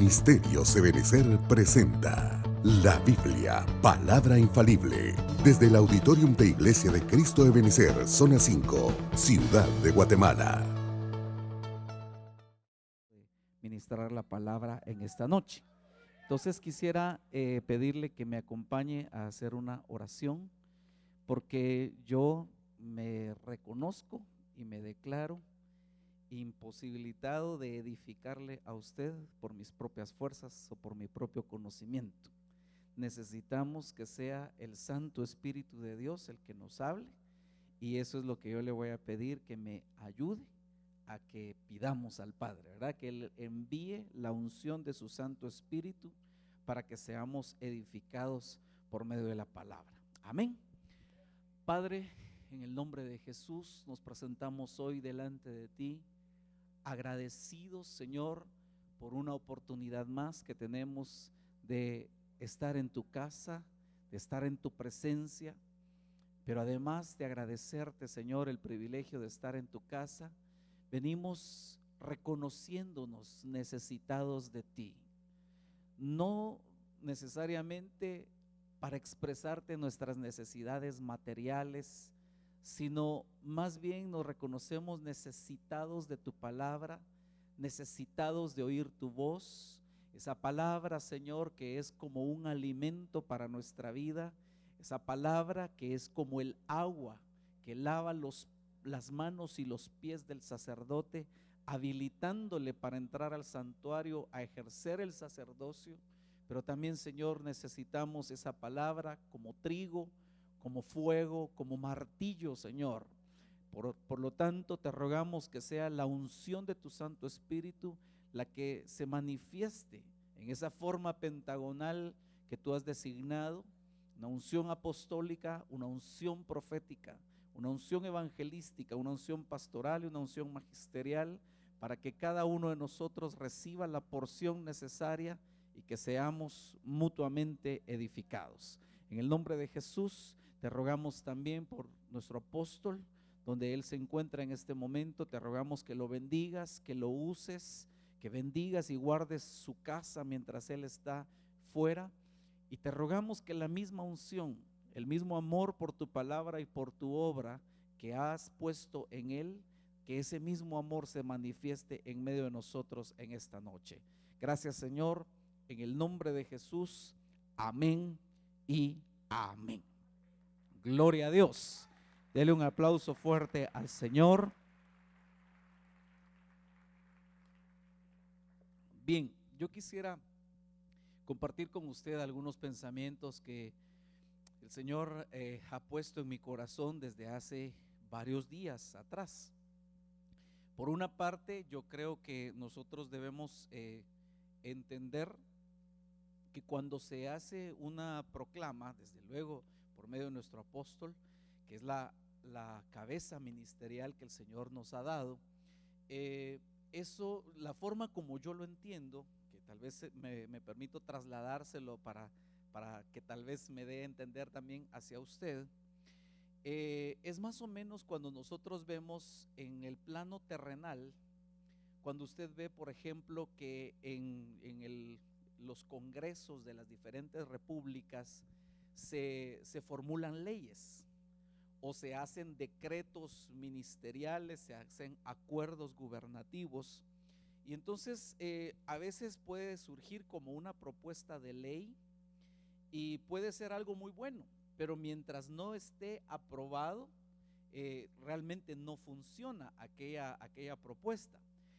Ministerios Ebenecer presenta la Biblia, palabra infalible, desde el Auditorium de Iglesia de Cristo Ebenecer, Zona 5, Ciudad de Guatemala. Ministrar la palabra en esta noche. Entonces quisiera pedirle que me acompañe a hacer una oración, porque yo me reconozco y me declaro imposibilitado de edificarle a usted por mis propias fuerzas o por mi propio conocimiento. Necesitamos que sea el Santo Espíritu de Dios el que nos hable, y eso es lo que yo le voy a pedir, que me ayude a que pidamos al Padre, ¿verdad? Que Él envíe la unción de su Santo Espíritu para que seamos edificados por medio de la palabra. Amén. Padre, en el nombre de Jesús nos presentamos hoy delante de ti, agradecidos, Señor, por una oportunidad más que tenemos de estar en tu casa, de estar en tu presencia, pero además de agradecerte, Señor, el privilegio de estar en tu casa, venimos reconociéndonos necesitados de ti, no necesariamente para expresarte nuestras necesidades materiales, sino más bien nos reconocemos necesitados de tu palabra, necesitados de oír tu voz, esa palabra, Señor, que es como un alimento para nuestra vida, esa palabra que es como el agua que lava las manos y los pies del sacerdote, habilitándole para entrar al santuario a ejercer el sacerdocio. Pero también, Señor, necesitamos esa palabra como trigo, como fuego, como martillo, Señor. Por lo tanto, te rogamos que sea la unción de tu Santo Espíritu la que se manifieste en esa forma pentagonal que tú has designado, una unción apostólica, una unción profética, una unción evangelística, una unción pastoral y una unción magisterial, para que cada uno de nosotros reciba la porción necesaria y que seamos mutuamente edificados. En el nombre de Jesús te rogamos también por nuestro apóstol, donde él se encuentra en este momento. Te rogamos que lo bendigas, que lo uses, que bendigas y guardes su casa mientras él está fuera, y te rogamos que la misma unción, el mismo amor por tu palabra y por tu obra que has puesto en él, que ese mismo amor se manifieste en medio de nosotros en esta noche. Gracias, Señor, en el nombre de Jesús, amén y amén. Gloria a Dios. Dele un aplauso fuerte al Señor. Bien, yo quisiera compartir con usted algunos pensamientos que el Señor ha puesto en mi corazón desde hace varios días atrás. Por una parte, yo creo que nosotros debemos entender que cuando se hace una proclama, desde luego por medio de nuestro apóstol, que es la cabeza ministerial que el Señor nos ha dado, eso, la forma como yo lo entiendo, que tal vez me permito trasladárselo para que tal vez me dé a entender también hacia usted, es más o menos cuando nosotros vemos en el plano terrenal, cuando usted ve, por ejemplo, que en los congresos de las diferentes repúblicas se formulan leyes o se hacen decretos ministeriales, se hacen acuerdos gubernativos, y entonces a veces puede surgir como una propuesta de ley y puede ser algo muy bueno, pero mientras no esté aprobado, realmente no funciona aquella propuesta.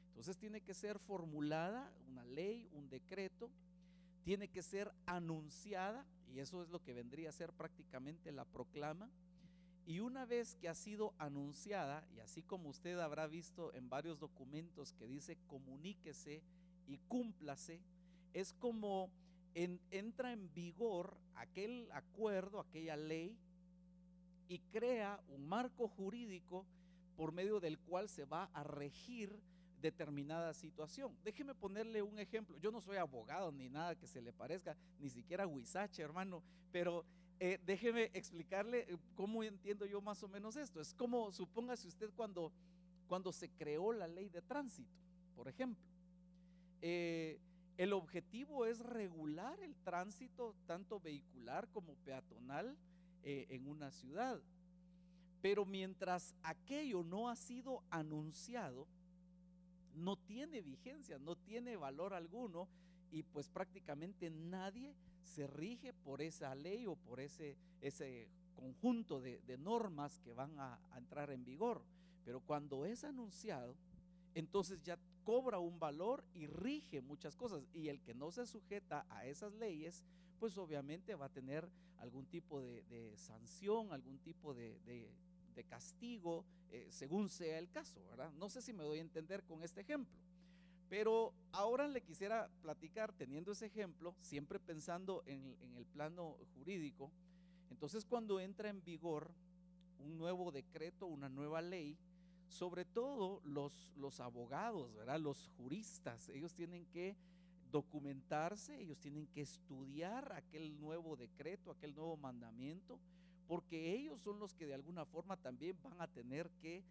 Entonces tiene que ser formulada una ley, un decreto, tiene que ser anunciada, y eso es lo que vendría a ser prácticamente la proclama. Y una vez que ha sido anunciada, y así como usted habrá visto en varios documentos que dice comuníquese y cúmplase, es como entra en vigor aquel acuerdo, aquella ley, y crea un marco jurídico por medio del cual se va a regir determinada situación. Déjeme ponerle un ejemplo. Yo no soy abogado ni nada que se le parezca, ni siquiera huizache, hermano, pero déjeme explicarle cómo entiendo yo más o menos esto. Es como, supóngase usted cuando se creó la ley de tránsito, por ejemplo. El objetivo es regular el tránsito tanto vehicular como peatonal en una ciudad. Pero mientras aquello no ha sido anunciado, no tiene vigencia, no tiene valor alguno, y pues prácticamente nadie se rige por esa ley o por ese conjunto de normas que van a entrar en vigor. Pero cuando es anunciado, entonces ya cobra un valor y rige muchas cosas, y el que no se sujeta a esas leyes, pues obviamente va a tener algún tipo de sanción, algún tipo de castigo, según sea el caso, ¿verdad? No sé si me doy a entender con este ejemplo, pero ahora le quisiera platicar teniendo ese ejemplo, siempre pensando en el plano jurídico. Entonces, cuando entra en vigor un nuevo decreto, una nueva ley, sobre todo los abogados, ¿verdad? Los juristas, ellos tienen que documentarse, ellos tienen que estudiar aquel nuevo decreto, aquel nuevo mandamiento, porque ellos son los que de alguna forma también van a tener que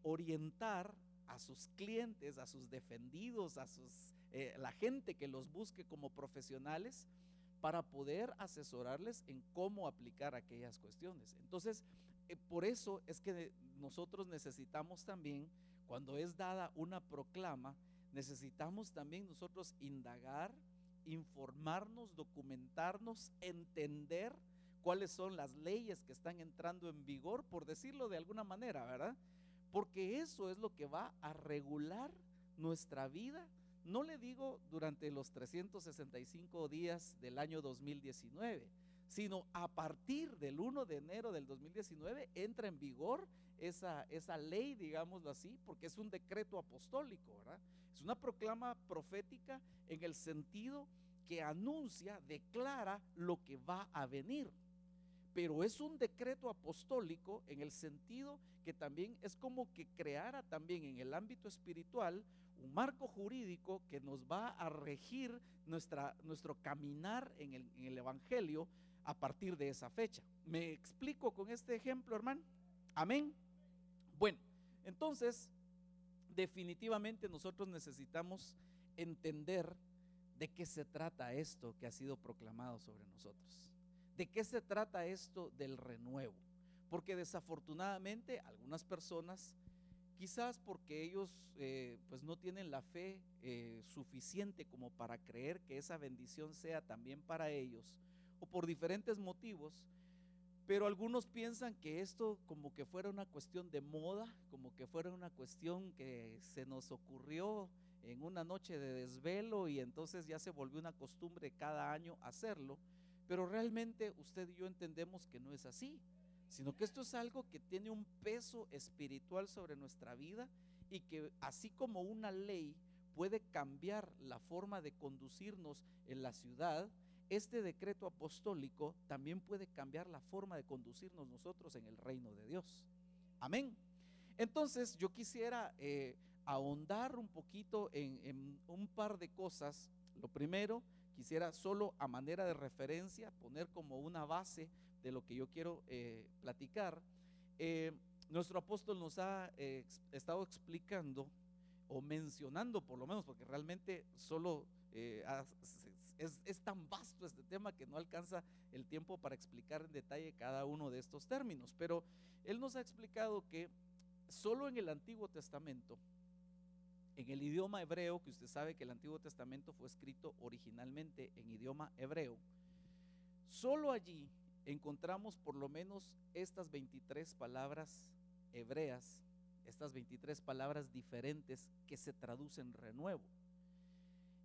orientar a sus clientes, a sus defendidos, a la gente que los busque como profesionales, para poder asesorarles en cómo aplicar aquellas cuestiones. Entonces, por eso es que nosotros necesitamos también, cuando es dada una proclama, necesitamos también nosotros indagar, informarnos, documentarnos, entender cuáles son las leyes que están entrando en vigor, por decirlo de alguna manera, ¿verdad? Porque eso es lo que va a regular nuestra vida. No le digo durante los 365 días del año 2019, sino a partir del 1 de enero del 2019 entra en vigor esa ley, digámoslo así, porque es un decreto apostólico, ¿verdad? Es una proclama profética en el sentido que anuncia, declara lo que va a venir. Pero es un decreto apostólico en el sentido que también es como que creara también en el ámbito espiritual un marco jurídico que nos va a regir nuestro caminar en el Evangelio a partir de esa fecha. ¿Me explico con este ejemplo, hermano? Amén. Bueno, entonces definitivamente nosotros necesitamos entender de qué se trata esto que ha sido proclamado sobre nosotros. ¿De qué se trata esto del renuevo? Porque desafortunadamente algunas personas, quizás porque ellos pues no tienen la fe suficiente como para creer que esa bendición sea también para ellos, o por diferentes motivos, pero algunos piensan que esto como que fuera una cuestión de moda, como que fuera una cuestión que se nos ocurrió en una noche de desvelo y entonces ya se volvió una costumbre cada año hacerlo. Pero realmente usted y yo entendemos que no es así, sino que esto es algo que tiene un peso espiritual sobre nuestra vida, y que así como una ley puede cambiar la forma de conducirnos en la ciudad, este decreto apostólico también puede cambiar la forma de conducirnos nosotros en el reino de Dios. Amén. Entonces yo quisiera ahondar un poquito en un par de cosas. Lo primero, quisiera solo a manera de referencia poner como una base de lo que yo quiero platicar. Nuestro apóstol nos ha estado explicando o mencionando, por lo menos, porque realmente solo es tan vasto este tema que no alcanza el tiempo para explicar en detalle cada uno de estos términos, pero él nos ha explicado que solo en el Antiguo Testamento, en el idioma hebreo, que usted sabe que el Antiguo Testamento fue escrito originalmente en idioma hebreo, solo allí encontramos por lo menos estas 23 palabras hebreas, estas 23 palabras diferentes que se traducen renuevo.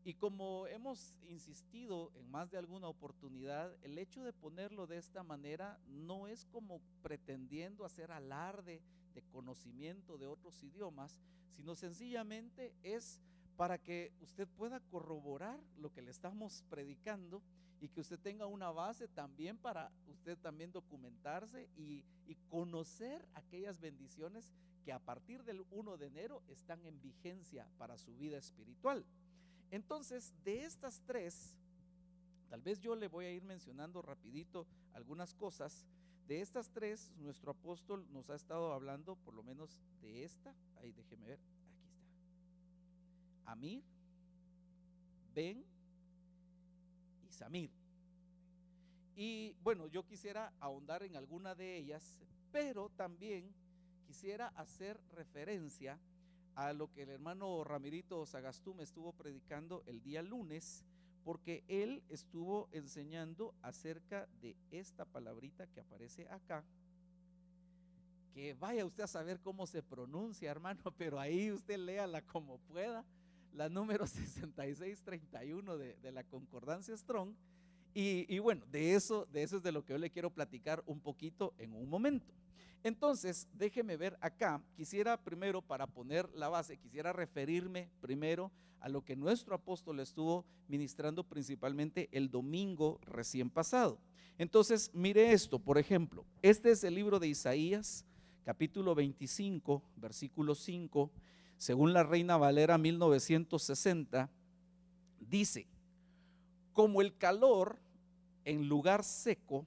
Y como hemos insistido en más de alguna oportunidad, el hecho de ponerlo de esta manera no es como pretendiendo hacer alarde de conocimiento de otros idiomas, sino sencillamente es para que usted pueda corroborar lo que le estamos predicando, y que usted tenga una base también para usted también documentarse y conocer aquellas bendiciones que a partir del 1 de enero están en vigencia para su vida espiritual. Entonces, de estas tres, tal vez yo le voy a ir mencionando rapidito algunas cosas. De estas tres, nuestro apóstol nos ha estado hablando por lo menos de esta. Ahí déjeme ver, aquí está. Amir, Ben y Samir. Y bueno, yo quisiera ahondar en alguna de ellas, pero también quisiera hacer referencia a lo que el hermano Ramirito Sagastú me estuvo predicando el día lunes, porque él estuvo enseñando acerca de esta palabrita que aparece acá, que vaya usted a saber cómo se pronuncia, hermano, pero ahí usted léala como pueda, la número 6631 de la concordancia Strong. Y bueno, de eso es de lo que yo le quiero platicar un poquito en un momento. Entonces, déjeme ver acá, quisiera primero, para poner la base, quisiera referirme primero a lo que nuestro apóstol estuvo ministrando principalmente el domingo recién pasado. Entonces, mire esto, por ejemplo, este es el libro de Isaías, capítulo 25, versículo 5, según la Reina Valera 1960, dice: como el calor en lugar seco,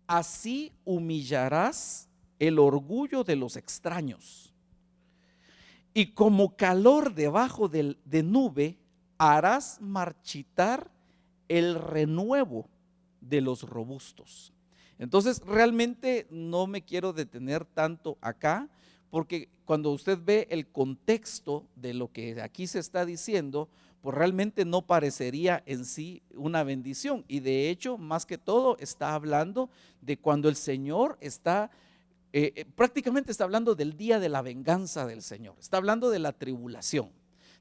así humillarás el orgullo de los extraños, y como calor debajo de nube, harás marchitar el renuevo de los robustos. Entonces, realmente no me quiero detener tanto acá, porque cuando usted ve el contexto de lo que aquí se está diciendo, pues realmente no parecería en sí una bendición. Y de hecho, más que todo, está hablando de cuando el Señor está, prácticamente está hablando del día de la venganza del Señor, está hablando de la tribulación.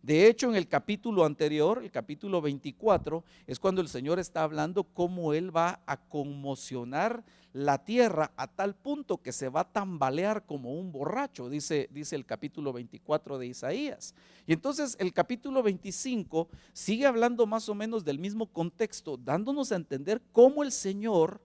De hecho, en el capítulo anterior, el capítulo 24, es cuando el Señor está hablando cómo Él va a conmocionar la tierra a tal punto que se va a tambalear como un borracho, dice el capítulo 24 de Isaías. Y entonces el capítulo 25 sigue hablando más o menos del mismo contexto, dándonos a entender cómo el Señor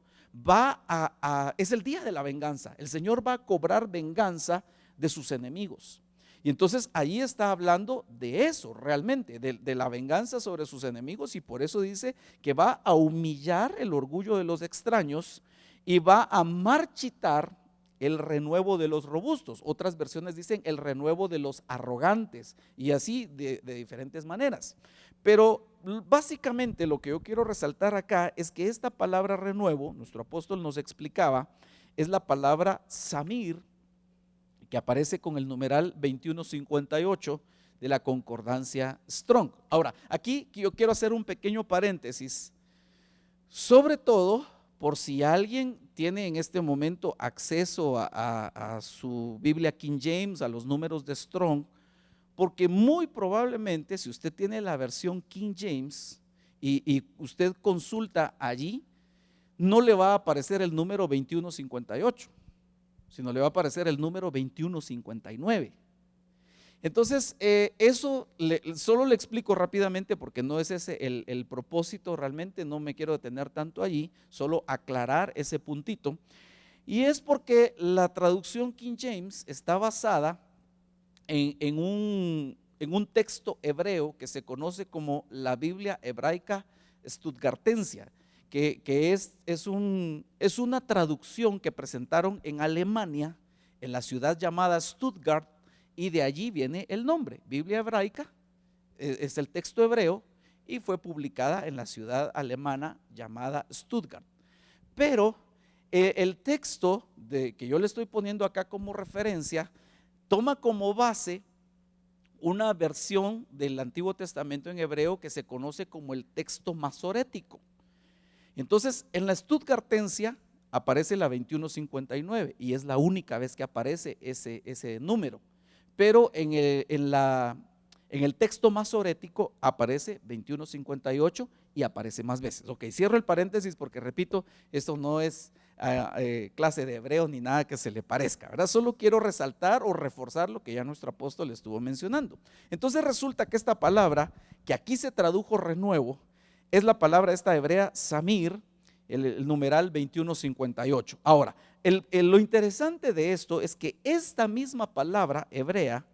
es el día de la venganza. El Señor va a cobrar venganza de sus enemigos. Y entonces ahí está hablando de eso realmente, de la venganza sobre sus enemigos, y por eso dice que va a humillar el orgullo de los extraños y va a marchitar el renuevo de los robustos. Otras versiones dicen el renuevo de los arrogantes, y así de diferentes maneras. Pero básicamente lo que yo quiero resaltar acá es que esta palabra renuevo, nuestro apóstol nos explicaba, es la palabra Samir, que aparece con el numeral 2158 de la concordancia Strong. Ahora, aquí yo quiero hacer un pequeño paréntesis, sobre todo por si alguien tiene en este momento acceso a su Biblia King James, a los números de Strong, porque muy probablemente si usted tiene la versión King James y usted consulta allí, no le va a aparecer el número 2158, sino le va a aparecer el número 2159. Entonces, eso solo le explico rápidamente porque no es ese el propósito, realmente no me quiero detener tanto allí, solo aclarar ese puntito. Y es porque la traducción King James está basada en un texto hebreo que se conoce como la Biblia hebraica stuttgartensia, que es una traducción que presentaron en Alemania, en la ciudad llamada Stuttgart, y de allí viene el nombre. Biblia hebraica es el texto hebreo y fue publicada en la ciudad alemana llamada Stuttgart. Pero el texto que yo le estoy poniendo acá como referencia toma como base una versión del Antiguo Testamento en hebreo que se conoce como el texto masorético. Entonces, en la Stuttgartensia aparece la 2159 y es la única vez que aparece ese número. Pero en el texto masorético aparece 2158 y aparece más veces. Ok, cierro el paréntesis porque repito, esto no es clase de hebreo ni nada que se le parezca, ¿verdad? Solo quiero resaltar o reforzar lo que ya nuestro apóstol estuvo mencionando. Entonces resulta que esta palabra, que aquí se tradujo renuevo, es la palabra esta hebrea Samir, el numeral 2158. Ahora, lo interesante de esto es que esta misma palabra hebrea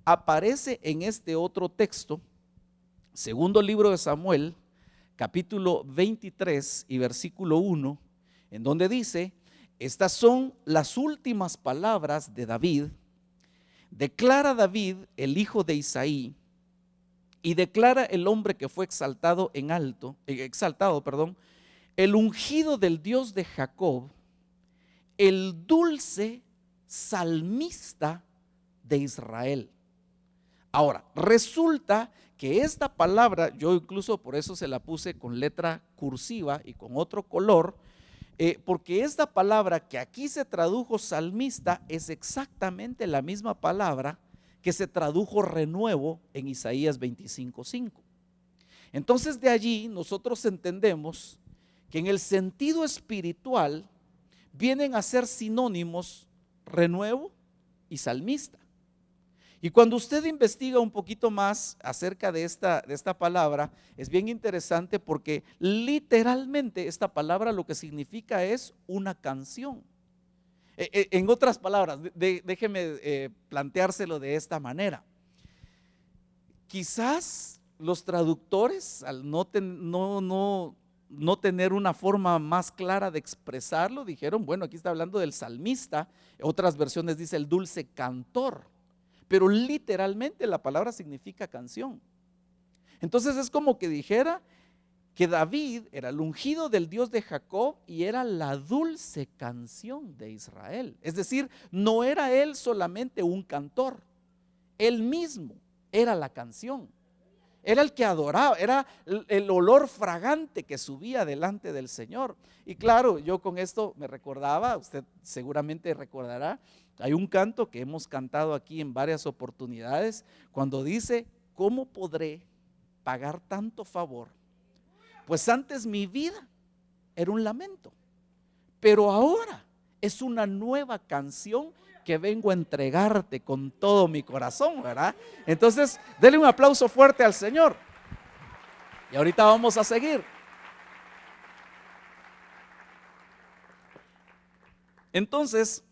aparece en este otro texto, segundo libro de Samuel, capítulo 23 y versículo 1, en donde dice: estas son las últimas palabras de David. Declara David, el hijo de Isaí, Y declara el hombre que fue exaltado, el ungido del Dios de Jacob, el dulce salmista de Israel. Ahora, resulta que esta palabra, yo incluso por eso se la puse con letra cursiva y con otro color, porque esta palabra que aquí se tradujo salmista es exactamente la misma palabra que se tradujo renuevo en Isaías 25:5. Entonces de allí nosotros entendemos que en el sentido espiritual vienen a ser sinónimos renuevo y salmista. Y cuando usted investiga un poquito más acerca de esta palabra, es bien interesante porque literalmente esta palabra lo que significa es una canción. En otras palabras, déjeme planteárselo de esta manera. Quizás los traductores, al no tener una forma más clara de expresarlo, dijeron, bueno, aquí está hablando del salmista. Otras versiones dice el dulce cantor, pero literalmente la palabra significa canción. Entonces es como que dijera que David era el ungido del Dios de Jacob y era la dulce canción de Israel. Es decir, no era él solamente un cantor, él mismo era la canción. Era el que adoraba, era el olor fragante que subía delante del Señor. Y claro, yo con esto me recordaba, usted seguramente recordará, hay un canto que hemos cantado aquí en varias oportunidades, cuando dice, ¿cómo podré pagar tanto favor? Pues antes mi vida era un lamento, pero ahora es una nueva canción que vengo a entregarte con todo mi corazón, ¿verdad? Entonces, denle un aplauso fuerte al Señor. Y ahorita vamos a seguir. Entonces,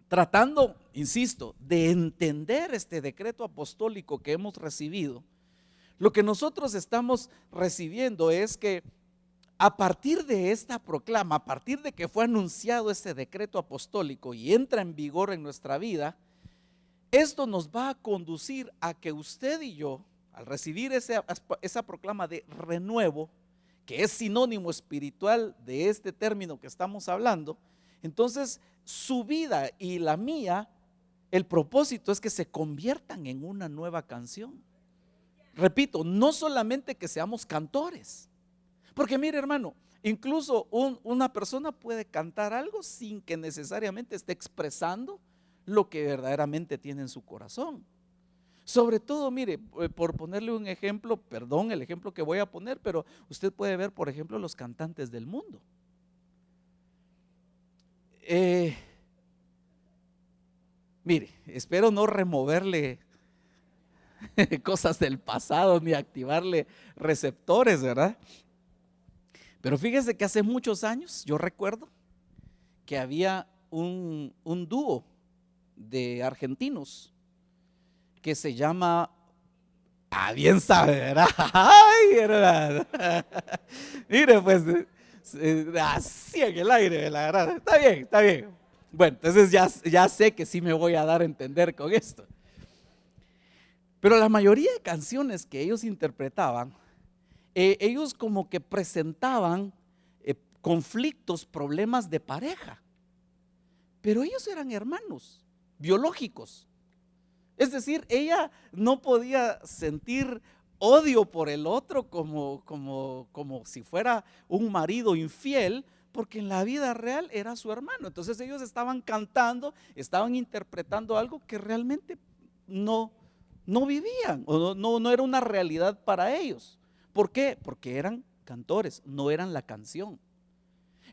tratando, insisto, de entender este decreto apostólico que hemos recibido, lo que nosotros estamos recibiendo es que a partir de esta proclama, a partir de que fue anunciado este decreto apostólico y entra en vigor en nuestra vida, esto nos va a conducir a que usted y yo, al recibir esa proclama de renuevo, que es sinónimo espiritual de este término que estamos hablando, entonces su vida y la mía, el propósito es que se conviertan en una nueva canción. Repito, no solamente que seamos cantores, porque mire hermano, incluso una persona puede cantar algo sin que necesariamente esté expresando lo que verdaderamente tiene en su corazón. Sobre todo, mire, por ponerle un ejemplo, perdón el ejemplo que voy a poner, pero usted puede ver, por ejemplo, los cantantes del mundo. Mire, espero no removerle cosas del pasado ni activarle receptores, ¿verdad? Pero fíjese que hace muchos años yo recuerdo que había un dúo de argentinos que se llama, bien sabe, ¿verdad? Ay, hermano. Mire, pues, así en el aire, la verdad. Está bien, está bien. Bueno, entonces ya sé que sí me voy a dar a entender con esto. Pero la mayoría de canciones que ellos interpretaban, ellos como que presentaban conflictos, problemas de pareja. Pero ellos eran hermanos biológicos. Es decir, ella no podía sentir odio por el otro como si fuera un marido infiel, porque en la vida real era su hermano. Entonces ellos estaban cantando, estaban interpretando algo que realmente no vivían, o no era una realidad para ellos. ¿Por qué? Porque eran cantores, no eran la canción.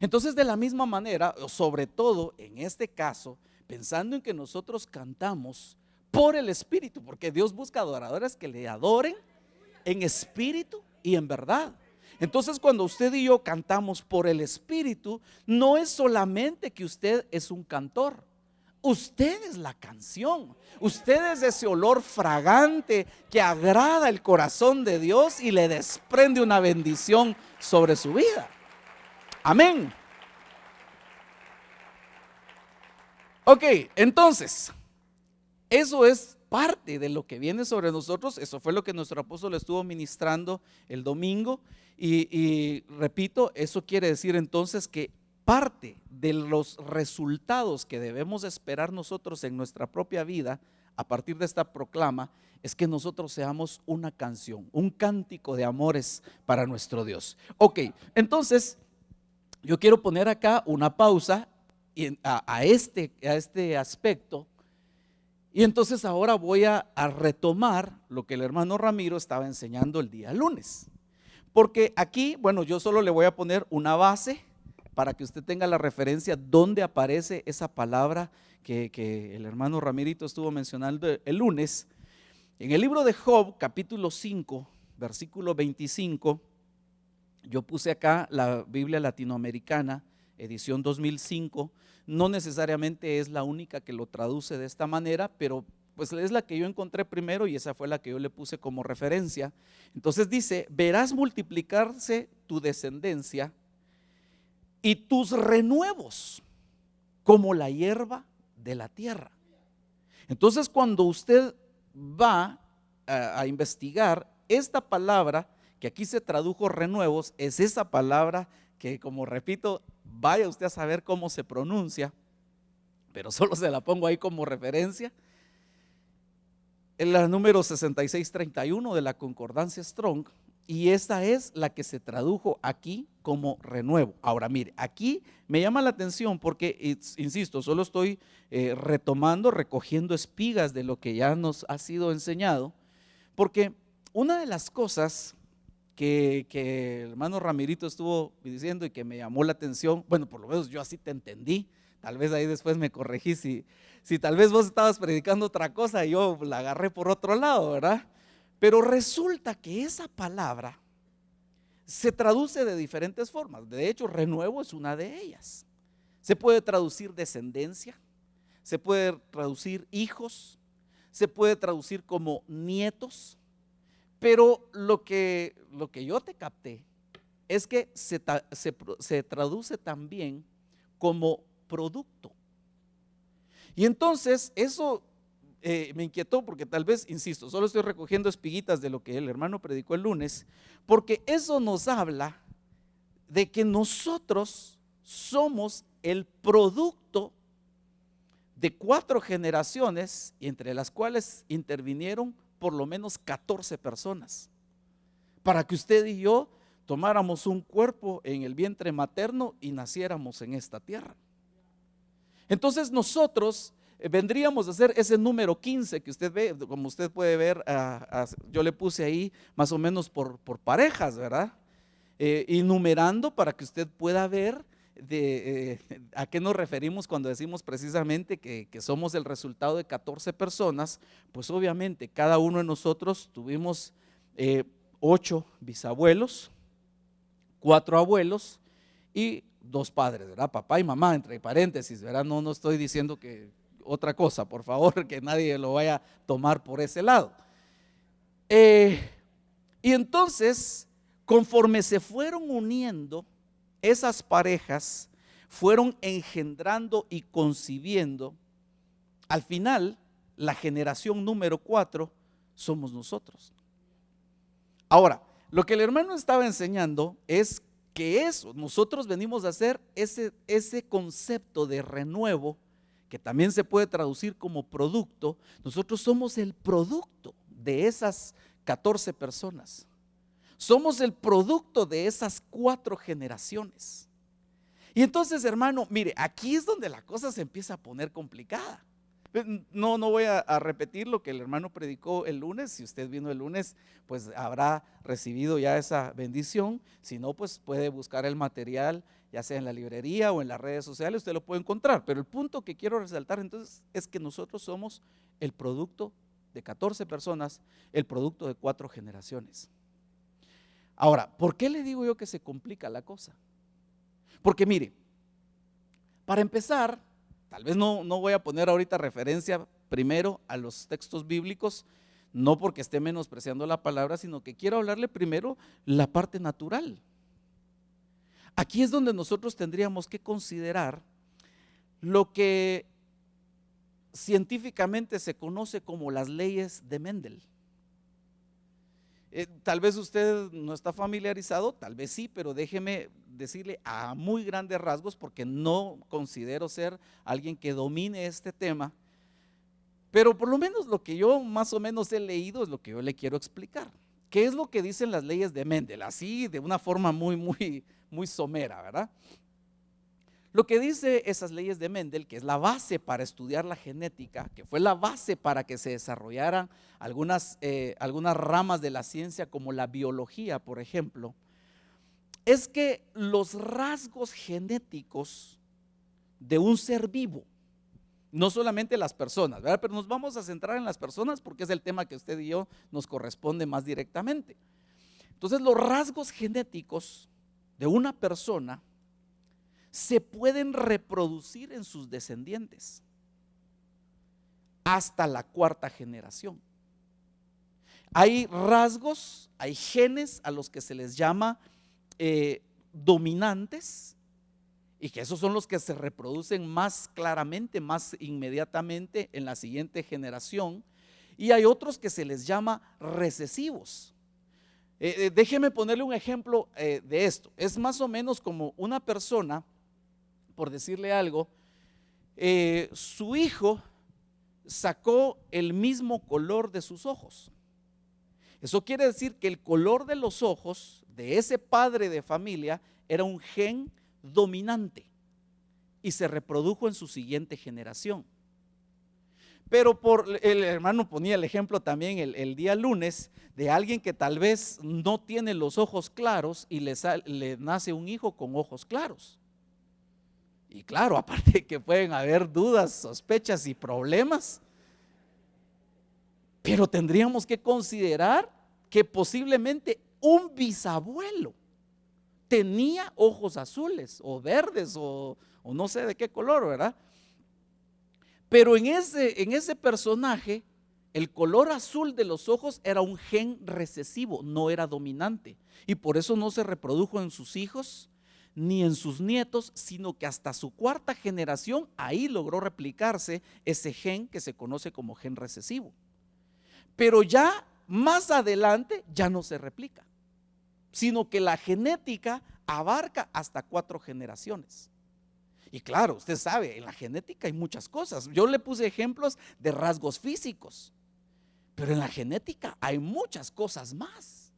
Entonces, de la misma manera, sobre todo en este caso, pensando en que nosotros cantamos por el Espíritu, porque Dios busca adoradores que le adoren en espíritu y en verdad. Entonces, cuando usted y yo cantamos por el Espíritu, no es solamente que usted es un cantor. Usted es la canción, usted es ese olor fragante que agrada el corazón de Dios y le desprende una bendición sobre su vida. Amén. Ok, entonces, eso es parte de lo que viene sobre nosotros. Eso fue lo que nuestro apóstol estuvo ministrando el domingo. Y repito, eso quiere decir entonces que parte de los resultados que debemos esperar nosotros en nuestra propia vida a partir de esta proclama es que nosotros seamos una canción, un cántico de amores para nuestro Dios. Ok, entonces yo quiero poner acá una pausa a este aspecto. Y entonces ahora voy a retomar lo que el hermano Ramiro estaba enseñando el día lunes. Porque aquí, bueno, yo solo le voy a poner una base para que usted tenga la referencia donde aparece esa palabra que el hermano Ramirito estuvo mencionando el lunes. En el libro de Job, capítulo 5, versículo 25, yo puse acá la Biblia latinoamericana, edición 2005. No necesariamente es la única que lo traduce de esta manera, pero pues es la que yo encontré primero y esa fue la que yo le puse como referencia. Entonces dice: verás multiplicarse tu descendencia y tus renuevos como la hierba de la tierra. Entonces, cuando usted va a investigar esta palabra, que aquí se tradujo renuevos, es esa palabra que, como repito, vaya usted a saber cómo se pronuncia, pero solo se la pongo ahí como referencia. En la número 6631 de la concordancia Strong, y esta es la que se tradujo aquí como renuevo. Ahora mire, aquí me llama la atención porque, insisto, solo estoy retomando, recogiendo espigas de lo que ya nos ha sido enseñado, porque una de las cosas que el hermano Ramirito estuvo diciendo y que me llamó la atención, bueno, por lo menos yo así te entendí, tal vez ahí después me corregí si tal vez vos estabas predicando otra cosa y yo la agarré por otro lado, ¿verdad? Pero resulta que esa palabra se traduce de diferentes formas. De hecho, renuevo es una de ellas. Se puede traducir descendencia, se puede traducir hijos, se puede traducir como nietos. Pero lo que yo te capté es que se traduce también como producto. Y entonces eso me inquietó porque tal vez, insisto, solo estoy recogiendo espiguitas de lo que el hermano predicó el lunes, porque eso nos habla de que nosotros somos el producto de 4 generaciones, entre las cuales intervinieron por lo menos 14 personas, para que usted y yo tomáramos un cuerpo en el vientre materno y naciéramos en esta tierra. Entonces nosotros vendríamos a ser ese número 15 que usted ve, como usted puede ver, yo le puse ahí más o menos por parejas, ¿verdad? Y numerando para que usted pueda ver a qué nos referimos cuando decimos precisamente que somos el resultado de 14 personas. Pues obviamente cada uno de nosotros tuvimos 8 bisabuelos, 4 abuelos y 2 padres, ¿verdad? Papá y mamá, entre paréntesis, ¿verdad? No estoy diciendo que otra cosa, por favor, que nadie lo vaya a tomar por ese lado. Y entonces, conforme se fueron uniendo, esas parejas fueron engendrando y concibiendo. Al final, la generación número 4 somos nosotros. Ahora, lo que el hermano estaba enseñando es que nosotros venimos a hacer ese concepto de renuevo, que también se puede traducir como producto. Nosotros somos el producto de esas 14 personas. Somos el producto de esas 4 generaciones. Y entonces, hermano, mire, aquí es donde la cosa se empieza a poner complicada. No voy a repetir lo que el hermano predicó el lunes. Si usted vino el lunes, pues habrá recibido ya esa bendición. Si no, pues puede buscar el material, ya sea en la librería o en las redes sociales, usted lo puede encontrar. Pero el punto que quiero resaltar entonces es que nosotros somos el producto de 14 personas, el producto de 4 generaciones. Ahora, ¿por qué le digo yo que se complica la cosa? Porque mire, para empezar, tal vez no voy a poner ahorita referencia primero a los textos bíblicos, no porque esté menospreciando la palabra, sino que quiero hablarle primero la parte natural. Aquí es donde nosotros tendríamos que considerar lo que científicamente se conoce como las leyes de Mendel. Tal vez usted no está familiarizado, tal vez sí, pero déjeme decirle a muy grandes rasgos, porque no considero ser alguien que domine este tema, pero por lo menos lo que yo más o menos he leído es lo que yo le quiero explicar. ¿Qué es lo que dicen las leyes de Mendel? Así de una forma muy somera, ¿verdad? Lo que dice esas leyes de Mendel, que es la base para estudiar la genética, que fue la base para que se desarrollaran algunas ramas de la ciencia como la biología, por ejemplo, es que los rasgos genéticos de un ser vivo, no solamente las personas, ¿verdad? Pero nos vamos a centrar en las personas porque es el tema que usted y yo nos corresponde más directamente. Entonces, los rasgos genéticos de una persona se pueden reproducir en sus descendientes hasta la cuarta generación. Hay rasgos, hay genes a los que se les llama dominantes, y que esos son los que se reproducen más claramente, más inmediatamente en la siguiente generación, y hay otros que se les llama recesivos. Déjeme ponerle un ejemplo de esto. Es más o menos como una persona, por decirle algo, su hijo sacó el mismo color de sus ojos. Eso quiere decir que el color de los ojos de ese padre de familia era un gen dominante y se reprodujo en su siguiente generación. Pero el hermano ponía el ejemplo también el día lunes de alguien que tal vez no tiene los ojos claros y le nace un hijo con ojos claros. Y claro, aparte que pueden haber dudas, sospechas y problemas, pero tendríamos que considerar que posiblemente un bisabuelo tenía ojos azules o verdes o no sé de qué color, ¿verdad? Pero en ese personaje, el color azul de los ojos era un gen recesivo, no era dominante. Y por eso no se reprodujo en sus hijos ni en sus nietos, sino que hasta su cuarta generación ahí logró replicarse ese gen que se conoce como gen recesivo. Pero ya más adelante ya no se replica, sino que la genética abarca hasta 4 generaciones. Y claro, usted sabe, en la genética hay muchas cosas. Yo le puse ejemplos de rasgos físicos, pero en la genética hay muchas cosas más.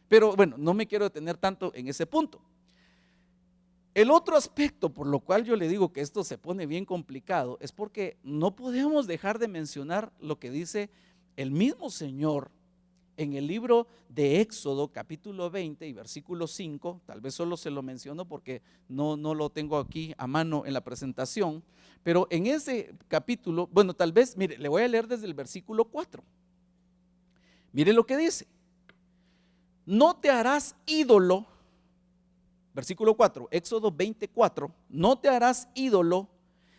Pero bueno, no me quiero detener tanto en ese punto. El otro aspecto por lo cual yo le digo que esto se pone bien complicado es porque no podemos dejar de mencionar lo que dice el mismo Señor en el libro de Éxodo capítulo 20 y versículo 5, tal vez solo se lo menciono porque no lo tengo aquí a mano en la presentación, pero en ese capítulo, bueno, tal vez, mire, le voy a leer desde el versículo 4. Mire lo que dice: no te harás ídolo, versículo 4, Éxodo 24, no te harás ídolo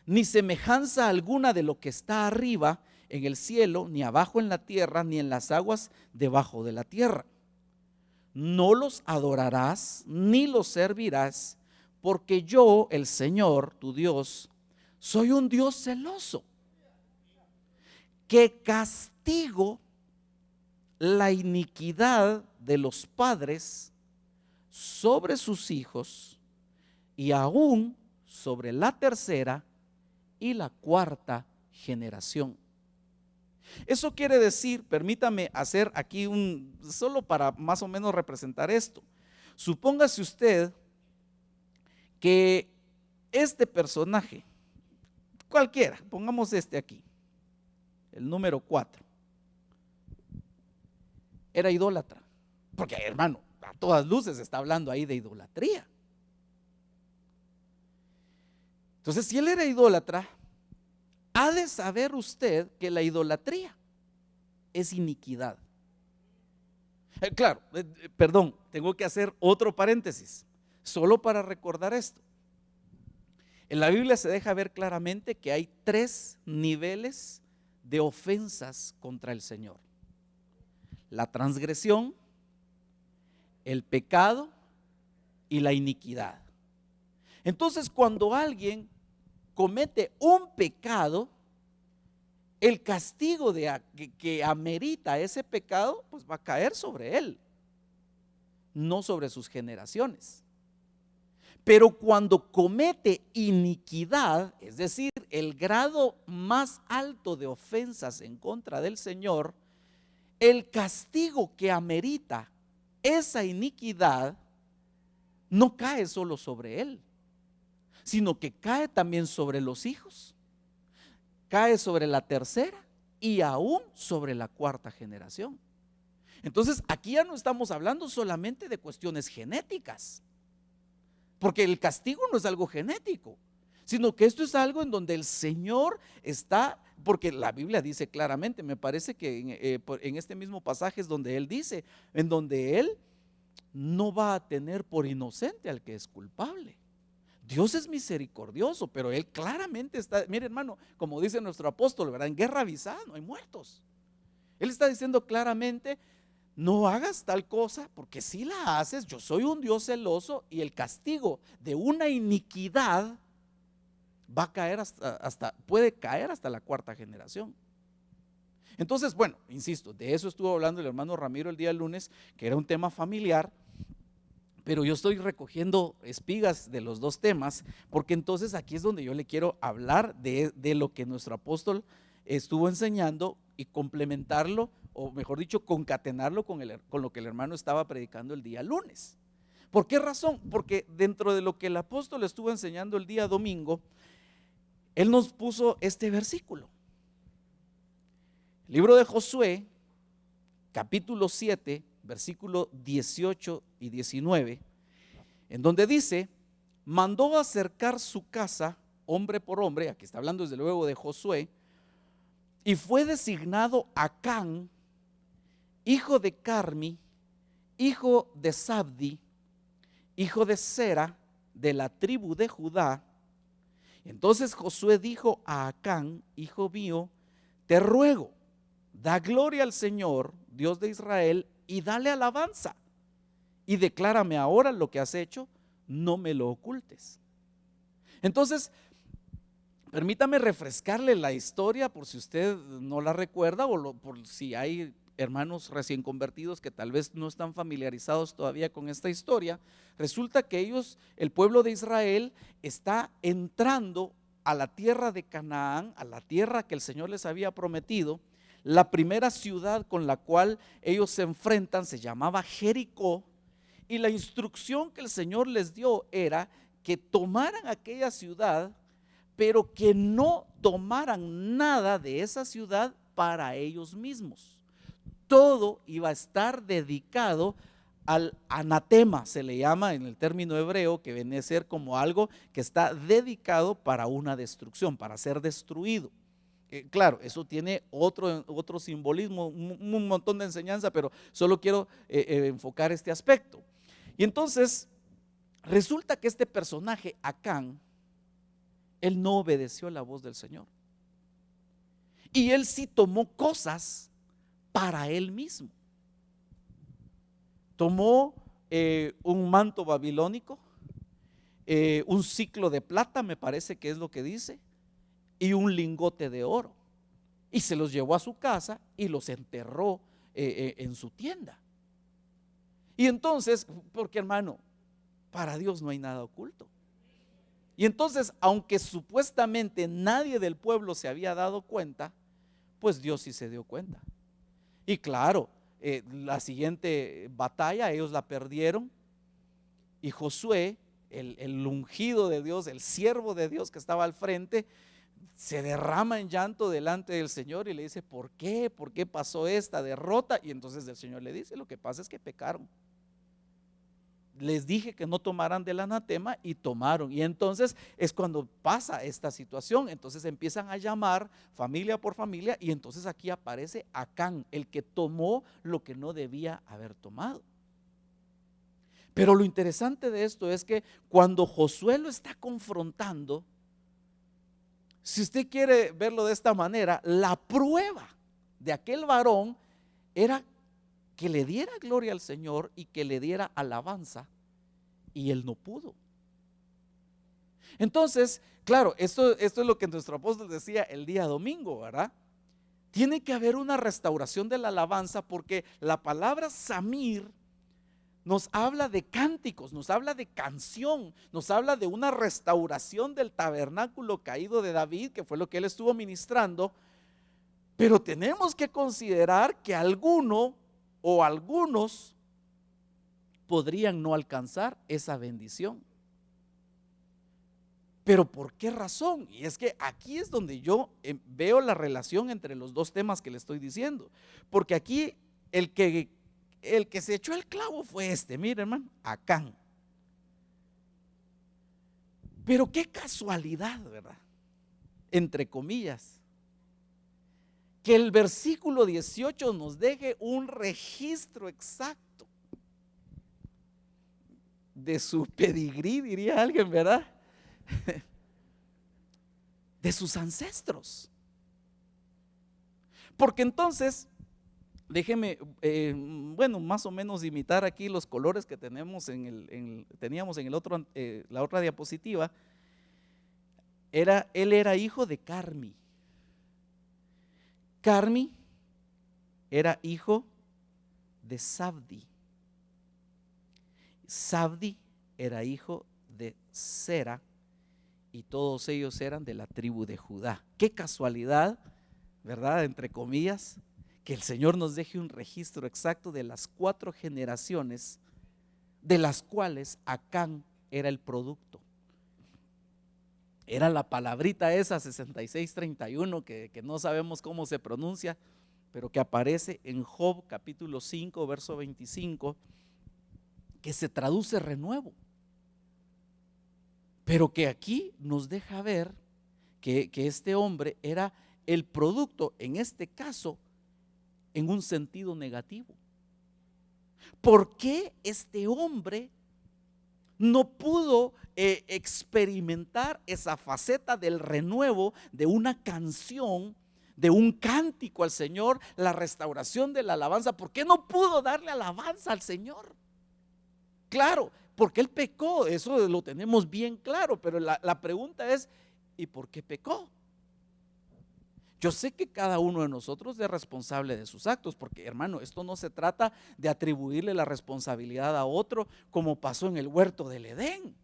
ni semejanza alguna de lo que está arriba en el cielo, ni abajo en la tierra, ni en las aguas debajo de la tierra. No los adorarás ni los servirás, porque yo, el Señor, tu Dios, soy un Dios celoso, que castigo la iniquidad de los padres sobre sus hijos y aún sobre la tercera y la cuarta generación. Eso quiere decir, permítame hacer aquí solo para más o menos representar esto. Supóngase usted que este personaje, cualquiera, pongamos este aquí, el número 4, era idólatra. Porque hermano, a todas luces está hablando ahí de idolatría. Entonces, si él era idólatra, ha de saber usted que la idolatría es iniquidad. Claro, perdón, tengo que hacer otro paréntesis, solo para recordar esto. En la Biblia se deja ver claramente que hay 3 niveles de ofensas contra el Señor: la transgresión, el pecado y la iniquidad. Entonces, cuando alguien comete un pecado, el castigo que amerita ese pecado, pues va a caer sobre él, no sobre sus generaciones. Pero cuando comete iniquidad, es decir, el grado más alto de ofensas en contra del Señor, el castigo que amerita esa iniquidad no cae solo sobre él, sino que cae también sobre los hijos, cae sobre la tercera y aún sobre la cuarta generación. Entonces aquí ya no estamos hablando solamente de cuestiones genéticas, porque el castigo no es algo genético, sino que esto es algo en donde el Señor está, porque la Biblia dice claramente, me parece que en este mismo pasaje es donde Él dice, en donde Él no va a tener por inocente al que es culpable. Dios es misericordioso, pero Él claramente está, mire hermano, como dice nuestro apóstol, ¿verdad? En guerra avisada no hay muertos. Él está diciendo claramente, no hagas tal cosa, porque si la haces, yo soy un Dios celoso y el castigo de una iniquidad va a caer puede caer hasta la cuarta generación. Entonces, bueno, insisto, de eso estuvo hablando el hermano Ramiro el día lunes, que era un tema familiar, pero yo estoy recogiendo espigas de los dos temas, porque entonces aquí es donde yo le quiero hablar de lo que nuestro apóstol estuvo enseñando y complementarlo, o mejor dicho, concatenarlo con lo que el hermano estaba predicando el día lunes. ¿Por qué razón? Porque dentro de lo que el apóstol estuvo enseñando el día domingo, él nos puso este versículo. Libro de Josué, capítulo 7, versículo 18 y 19, en donde dice, mandó acercar su casa hombre por hombre, aquí está hablando desde luego de Josué, y fue designado Acán, hijo de Carmi, hijo de Sabdi, hijo de Sera, de la tribu de Judá. Entonces Josué dijo a Acán, hijo mío, te ruego, da gloria al Señor, Dios de Israel, y dale alabanza, y declárame ahora lo que has hecho, no me lo ocultes. Entonces, permítame refrescarle la historia por si usted no la recuerda, o por si hay hermanos recién convertidos que tal vez no están familiarizados todavía con esta historia. Resulta que el pueblo de Israel, está entrando a la tierra de Canaán, a la tierra que el Señor les había prometido. La primera ciudad con la cual ellos se enfrentan se llamaba Jericó, y la instrucción que el Señor les dio era que tomaran aquella ciudad, pero que no tomaran nada de esa ciudad para ellos mismos. Todo iba a estar dedicado al anatema, se le llama en el término hebreo, que viene a ser como algo que está dedicado para una destrucción, para ser destruido. Claro, eso tiene otro simbolismo, un montón de enseñanza, pero solo quiero enfocar este aspecto. Y entonces resulta que este personaje, Acán, él no obedeció la voz del Señor, y él sí tomó cosas para él mismo. Tomó un manto babilónico, un ciclo de plata, me parece que es lo que dice, y un lingote de oro, y se los llevó a su casa y los enterró en su tienda. Y entonces, porque hermano, para Dios no hay nada oculto. Y entonces, aunque supuestamente nadie del pueblo se había dado cuenta, pues Dios sí se dio cuenta. Y claro, la siguiente batalla ellos la perdieron, y Josué, el ungido de Dios, el siervo de Dios que estaba al frente, se derrama en llanto delante del Señor y le dice, ¿por qué? ¿Por qué pasó esta derrota? Y entonces el Señor le dice, lo que pasa es que pecaron. Les dije que no tomaran del anatema y tomaron. Y entonces es cuando pasa esta situación. Entonces empiezan a llamar familia por familia, y entonces aquí aparece Acán, el que tomó lo que no debía haber tomado. Pero lo interesante de esto es que cuando Josué lo está confrontando, si usted quiere verlo de esta manera, la prueba de aquel varón era que le diera gloria al Señor y que le diera alabanza, y él no pudo. Entonces, claro, esto es lo que nuestro apóstol decía el día domingo, ¿verdad? Tiene que haber una restauración de la alabanza, porque la palabra Samir nos habla de cánticos, nos habla de canción, nos habla de una restauración del tabernáculo caído de David, que fue lo que él estuvo ministrando. Pero tenemos que considerar que alguno o algunos podrían no alcanzar esa bendición. ¿Pero por qué razón? Y es que aquí es donde yo veo la relación entre los dos temas que le estoy diciendo. Porque aquí el que se echó el clavo fue mire hermano, Acán. Pero qué casualidad, ¿verdad? Entre comillas, que el versículo 18 nos deje un registro exacto de su pedigrí, diría alguien, ¿verdad? De sus ancestros. Porque entonces, déjeme, más o menos imitar aquí los colores que teníamos teníamos en el otro, la otra diapositiva. Él era hijo de Carmi. Carmi era hijo de Sabdi. Sabdi era hijo de Sera, y todos ellos eran de la tribu de Judá. Qué casualidad, ¿verdad? Entre comillas, que el Señor nos deje un registro exacto de las 4 generaciones de las cuales Acán era el producto. Era la palabrita esa 6631 que no sabemos cómo se pronuncia, pero que aparece en Job capítulo 5 verso 25, que se traduce renuevo. Pero que aquí nos deja ver que este hombre era el producto, en este caso, en un sentido negativo. ¿Por qué este hombre no pudo experimentar esa faceta del renuevo, de una canción, de un cántico al Señor, la restauración de la alabanza? ¿Por qué no pudo darle alabanza al Señor? Claro, porque él pecó, eso lo tenemos bien claro, pero la pregunta es, ¿y por qué pecó? Yo sé que cada uno de nosotros es responsable de sus actos, porque hermano, esto no se trata de atribuirle la responsabilidad a otro, como pasó en el huerto del Edén.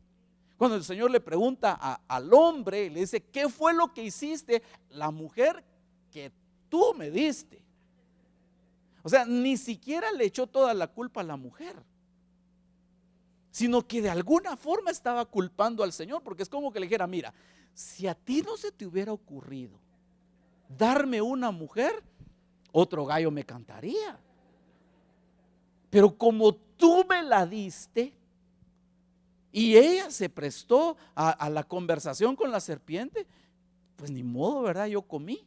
Cuando el Señor le pregunta al hombre, le dice, ¿qué fue lo que hiciste? La mujer que tú me diste. O sea, ni siquiera le echó toda la culpa a la mujer, sino que de alguna forma estaba culpando al Señor, porque es como que le dijera, mira, si a ti no se te hubiera ocurrido darme una mujer, otro gallo me cantaría. Pero como tú me la diste y ella se prestó a la conversación con la serpiente, pues ni modo, ¿verdad? Yo comí.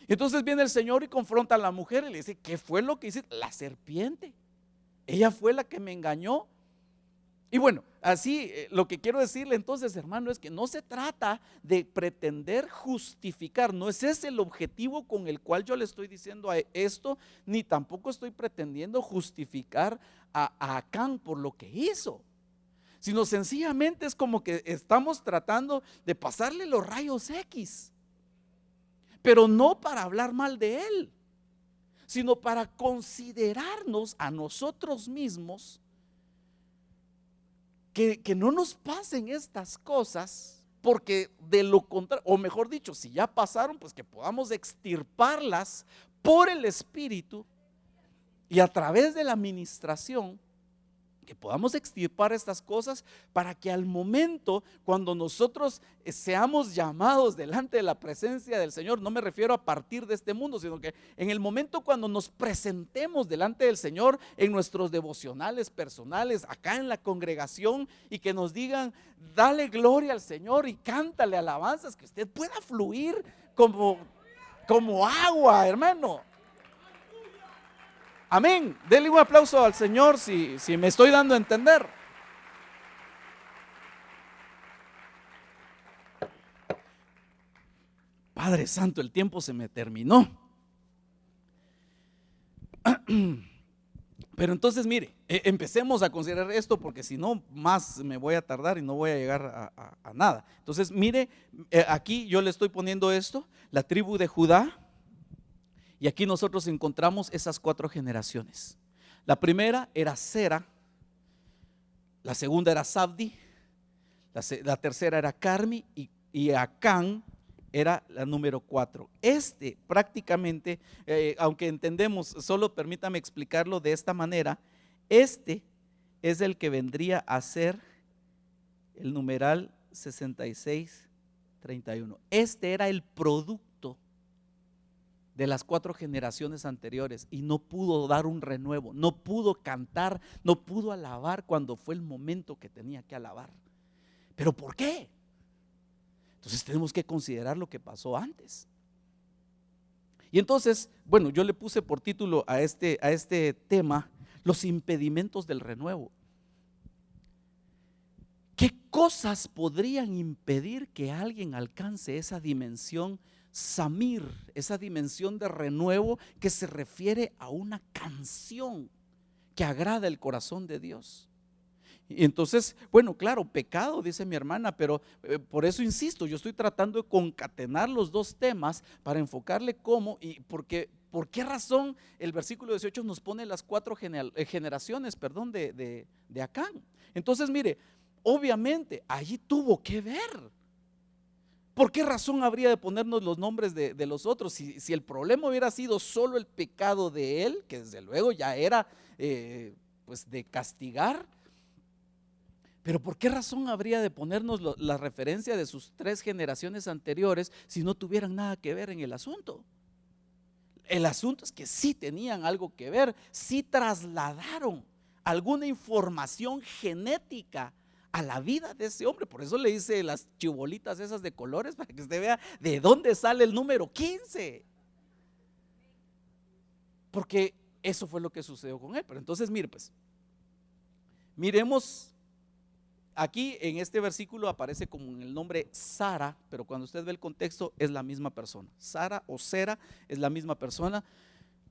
Entonces viene el Señor y confronta a la mujer y le dice, ¿qué fue lo que hiciste? La serpiente. Ella fue la que me engañó. Y bueno, así lo que quiero decirle entonces, hermano, es que no se trata de pretender justificar, no es ese el objetivo con el cual yo le estoy diciendo esto, ni tampoco estoy pretendiendo justificar a Acán por lo que hizo, sino sencillamente es como que estamos tratando de pasarle los rayos X, pero no para hablar mal de él, sino para considerarnos a nosotros mismos. Que no nos pasen estas cosas, porque de lo contrario, o mejor dicho, si ya pasaron, pues que podamos extirparlas por el Espíritu y a través de la administración, que podamos extirpar estas cosas para que al momento cuando nosotros seamos llamados delante de la presencia del Señor, no me refiero a partir de este mundo, sino que en el momento cuando nos presentemos delante del Señor en nuestros devocionales personales, acá en la congregación, y que nos digan, dale gloria al Señor y cántale alabanzas, que usted pueda fluir como agua, hermano. Amén. Denle un aplauso al Señor si me estoy dando a entender. Padre Santo, el tiempo se me terminó. Pero entonces mire, empecemos a considerar esto, porque si no más me voy a tardar y no voy a llegar a nada. Entonces mire, aquí yo le estoy poniendo esto, la tribu de Judá, Y aquí nosotros encontramos esas 4 generaciones. La primera era Sera, la segunda era Sabdi, la tercera era Carmi y Acán era la número 4. Prácticamente, aunque entendemos, solo permítame explicarlo de esta manera, este es el que vendría a ser el numeral 6631. Este era el producto de las 4 generaciones anteriores y no pudo dar un renuevo, no pudo cantar, no pudo alabar cuando fue el momento que tenía que alabar. ¿Pero por qué? Entonces tenemos que considerar lo que pasó antes. Y entonces, bueno, yo le puse por título a este tema, los impedimentos del renuevo. ¿Qué cosas podrían impedir que alguien alcance esa dimensión Samir, esa dimensión de renuevo que se refiere a una canción que agrada el corazón de Dios? Y entonces, bueno, claro, pecado, dice mi hermana, pero por eso insisto, yo estoy tratando de concatenar los 2 temas para enfocarle cómo y por qué razón el versículo 18 nos pone las 4 generaciones, de Acán. Entonces, mire, obviamente allí tuvo que ver. ¿Por qué razón habría de ponernos los nombres de los otros? Si el problema hubiera sido solo el pecado de él, que desde luego ya era pues de castigar, pero ¿por qué razón habría de ponernos la referencia de sus 3 generaciones anteriores si no tuvieran nada que ver en el asunto? El asunto es que sí tenían algo que ver, sí trasladaron alguna información genética a la vida de ese hombre. Por eso le hice las chibolitas esas de colores, para que usted vea de dónde sale el número 15, porque eso fue lo que sucedió con él. Pero entonces mire, pues miremos aquí en este versículo aparece como el nombre Sara, pero cuando usted ve el contexto es la misma persona. Sara o Sera es la misma persona,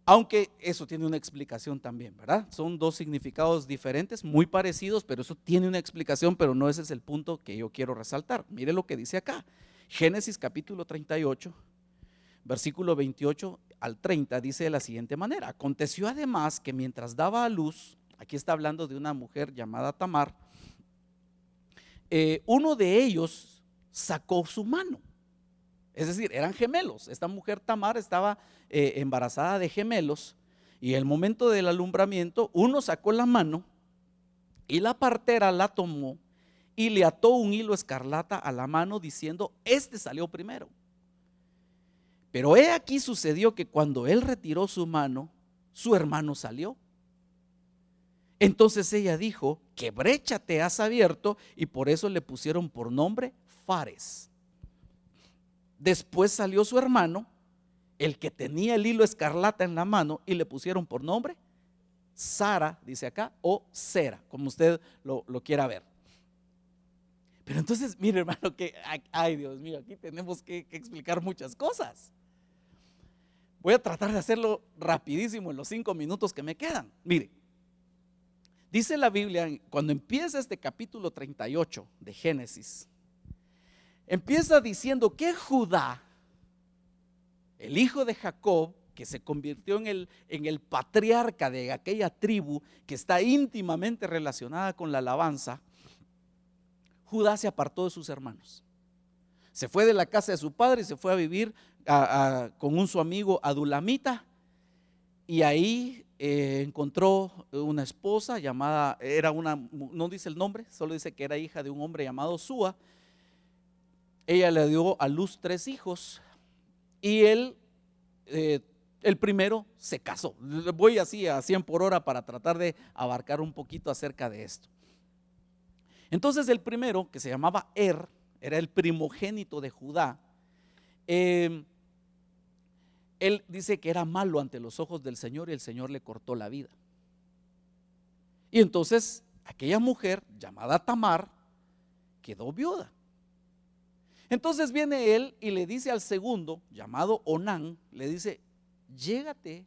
aunque eso tiene una explicación también, ¿verdad? Son 2 significados diferentes, muy parecidos, pero eso tiene una explicación, pero no ese es el punto que yo quiero resaltar. Mire lo que dice acá, Génesis capítulo 38, versículo 28 al 30, dice de la siguiente manera: aconteció además que mientras daba a luz, aquí está hablando de una mujer llamada Tamar, uno de ellos sacó su mano. Es decir, eran gemelos. Esta mujer Tamar estaba embarazada de gemelos, y en el momento del alumbramiento uno sacó la mano y la partera la tomó y le ató un hilo escarlata a la mano diciendo: este salió primero. Pero he aquí sucedió que cuando él retiró su mano, su hermano salió. Entonces ella dijo: ¿qué brecha te has abierto? Y por eso le pusieron por nombre Fares. Después salió su hermano, el que tenía el hilo escarlata en la mano, y le pusieron por nombre Sara, dice acá, o Sera, como usted lo quiera ver. Pero entonces, mire, hermano, que ay, Dios mío, aquí tenemos que explicar muchas cosas. Voy a tratar de hacerlo rapidísimo en los 5 minutos que me quedan. Mire, dice la Biblia, cuando empieza este capítulo 38 de Génesis, empieza diciendo que Judá, el hijo de Jacob, que se convirtió en el patriarca de aquella tribu que está íntimamente relacionada con la alabanza, Judá se apartó de sus hermanos. Se fue de la casa de su padre y se fue a vivir con su amigo Adulamita, y ahí encontró una esposa llamada, no dice el nombre, solo dice que era hija de un hombre llamado Súa. Ella le dio a luz 3 hijos y él, el primero, se casó. Voy así a 100 por hora para tratar de abarcar un poquito acerca de esto. Entonces el primero, que se llamaba era el primogénito de Judá. Él dice que era malo ante los ojos del Señor y el Señor le cortó la vida. Y entonces aquella mujer llamada Tamar quedó viuda. Entonces viene él y le dice al segundo, llamado Onán, le dice: llégate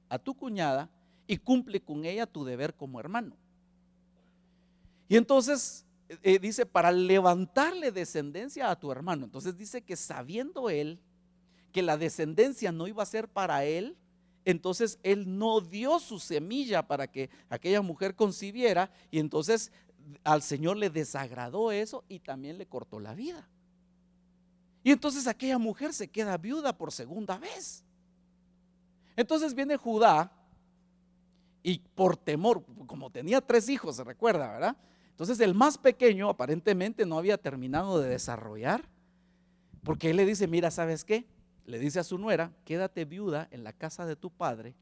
a tu cuñada y cumple con ella tu deber como hermano. Y entonces dice: para levantarle descendencia a tu hermano. Entonces dice que sabiendo él que la descendencia no iba a ser para él, entonces él no dio su semilla para que aquella mujer concibiera, y entonces al Señor le desagradó eso y también le cortó la vida. Y entonces aquella mujer se queda viuda por segunda vez. Entonces viene Judá y por temor, como tenía 3 hijos, se recuerda, ¿verdad? Entonces el más pequeño aparentemente no había terminado de desarrollar, porque él le dice, mira, ¿sabes qué? Le dice a su nuera, quédate viuda en la casa de tu padre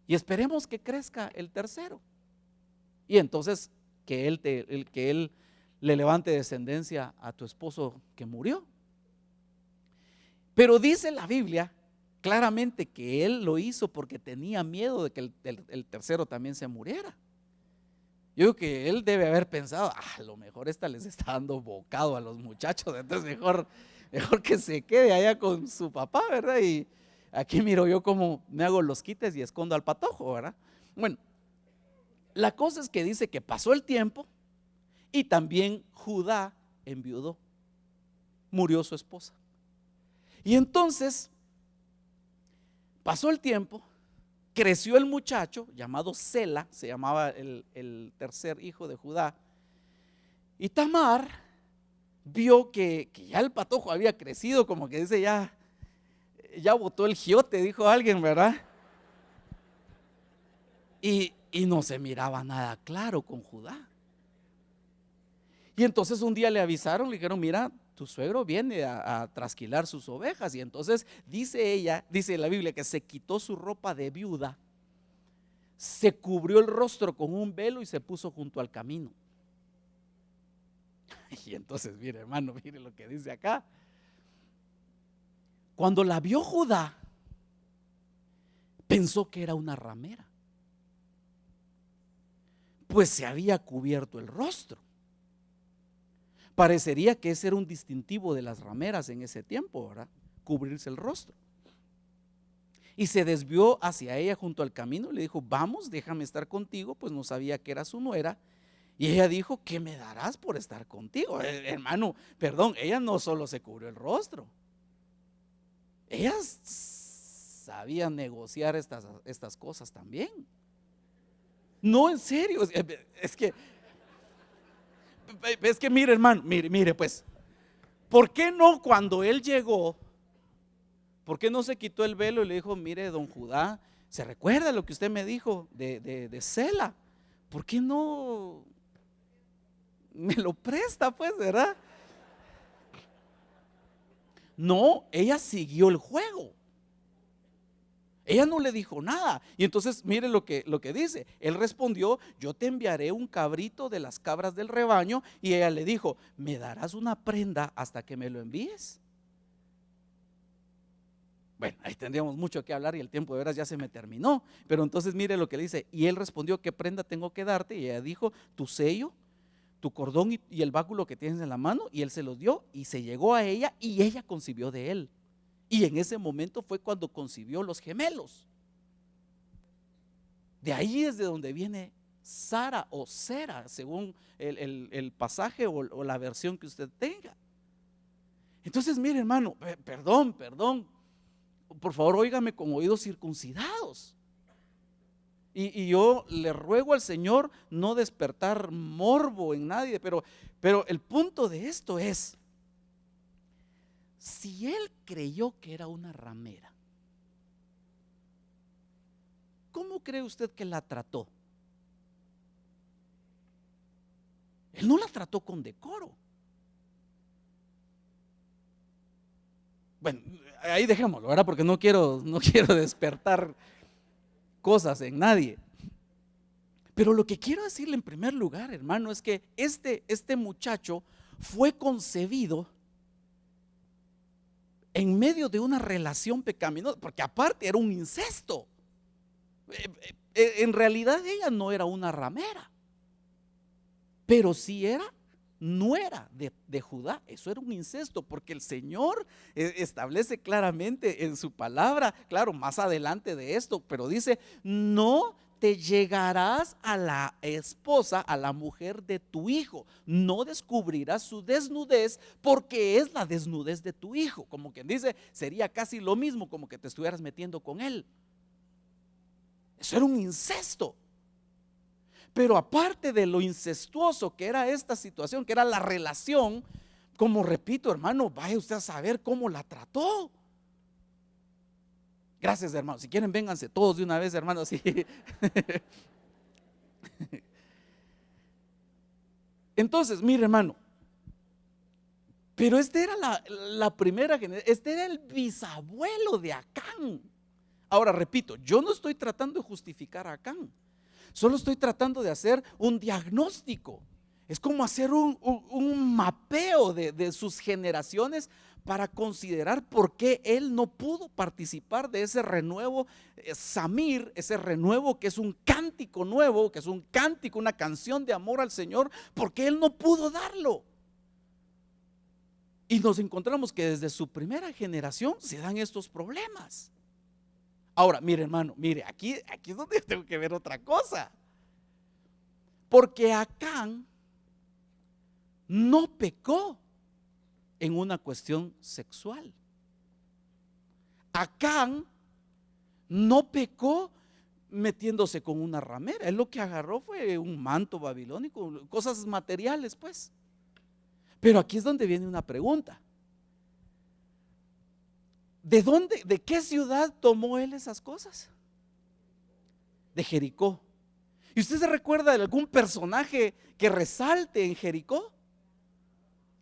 y esperemos que crezca el tercero. Y entonces que él le levante descendencia a tu esposo que murió. Pero dice la Biblia claramente que él lo hizo porque tenía miedo de que el tercero también se muriera. Yo creo que él debe haber pensado, a lo mejor esta les está dando bocado a los muchachos, entonces mejor que se quede allá con su papá, ¿verdad? Y aquí miro yo cómo me hago los quites y escondo al patojo, ¿verdad? Bueno, la cosa es que dice que pasó el tiempo y también Judá enviudó, murió su esposa. Y entonces pasó el tiempo, creció el muchacho llamado Sela, se llamaba el tercer hijo de Judá, y Tamar vio que ya el patojo había crecido, como que dice, ya botó el giote, dijo alguien, ¿verdad? Y no se miraba nada claro con Judá. Y entonces un día le avisaron, le dijeron, mira, tu suegro viene a trasquilar sus ovejas. Y entonces dice la Biblia que se quitó su ropa de viuda, se cubrió el rostro con un velo y se puso junto al camino. Y entonces, mire hermano, mire lo que dice acá. Cuando la vio Judá, pensó que era una ramera, pues se había cubierto el rostro. Parecería que ese era un distintivo de las rameras en ese tiempo, ¿verdad? Cubrirse el rostro. Y se desvió hacia ella junto al camino y le dijo, vamos, déjame estar contigo, pues no sabía que era su nuera. Y ella dijo, ¿qué me darás por estar contigo? Hermano, perdón, ella no solo se cubrió el rostro, ella sabía negociar estas cosas también. No, en serio, es que mire hermano, mire pues, ¿por qué no cuando él llegó, por qué no se quitó el velo y le dijo, mire don Judá, ¿se recuerda lo que usted me dijo de Sela? ¿Por qué no me lo presta pues, verdad? No, ella siguió el juego. Ella no le dijo nada. Y entonces mire lo que dice. Él respondió, yo te enviaré un cabrito de las cabras del rebaño. Y ella le dijo, ¿me darás una prenda hasta que me lo envíes? Bueno, ahí tendríamos mucho que hablar y el tiempo de veras ya se me terminó. Pero entonces mire lo que le dice. Y él respondió, ¿qué prenda tengo que darte? Y ella dijo, tu sello, tu cordón y el báculo que tienes en la mano. Y él se los dio y se llegó a ella y ella concibió de él. Y en ese momento fue cuando concibió los gemelos. De ahí es de donde viene Sara o Sera, según el pasaje o la versión que usted tenga. Entonces, mire hermano, perdón, por favor óigame con oídos circuncidados. Y yo le ruego al Señor no despertar morbo en nadie, pero el punto de esto es, si él creyó que era una ramera, ¿cómo cree usted que la trató? Él no la trató con decoro. Bueno, ahí dejémoslo, ¿verdad? Porque no quiero despertar cosas en nadie. Pero lo que quiero decirle en primer lugar, hermano, es que este muchacho fue concebido en medio de una relación pecaminosa, porque aparte era un incesto. En realidad ella no era una ramera, pero sí era nuera de Judá. Eso era un incesto, porque el Señor establece claramente en su palabra, claro, más adelante de esto, pero dice, no te llegarás a la esposa, a la mujer de tu hijo, no descubrirás su desnudez, porque es la desnudez de tu hijo. Como quien dice, sería casi lo mismo como que te estuvieras metiendo con él. Eso era un incesto. Pero aparte de lo incestuoso que era esta situación, que era la relación, como repito, hermano, vaya usted a saber cómo la trató. Gracias, hermano. Si quieren, vénganse todos de una vez, hermano. Sí. Entonces, mire, hermano, pero este era la primera generación, este era el bisabuelo de Acán. Ahora, repito, yo no estoy tratando de justificar a Acán, solo estoy tratando de hacer un diagnóstico. Es como hacer un mapeo de sus generaciones para considerar por qué él no pudo participar de ese renuevo Samir, ese renuevo que es un cántico nuevo, que es un cántico, una canción de amor al Señor, porque él no pudo darlo. Y nos encontramos que desde su primera generación se dan estos problemas. Ahora, mire, hermano, mire, aquí es donde tengo que ver otra cosa. Porque Acán no pecó en una cuestión sexual. Acán no pecó metiéndose con una ramera. Él lo que agarró fue un manto babilónico, cosas materiales, pues. Pero aquí es donde viene una pregunta. ¿De qué ciudad tomó él esas cosas? De Jericó. ¿Y usted se recuerda de algún personaje que resalte en Jericó?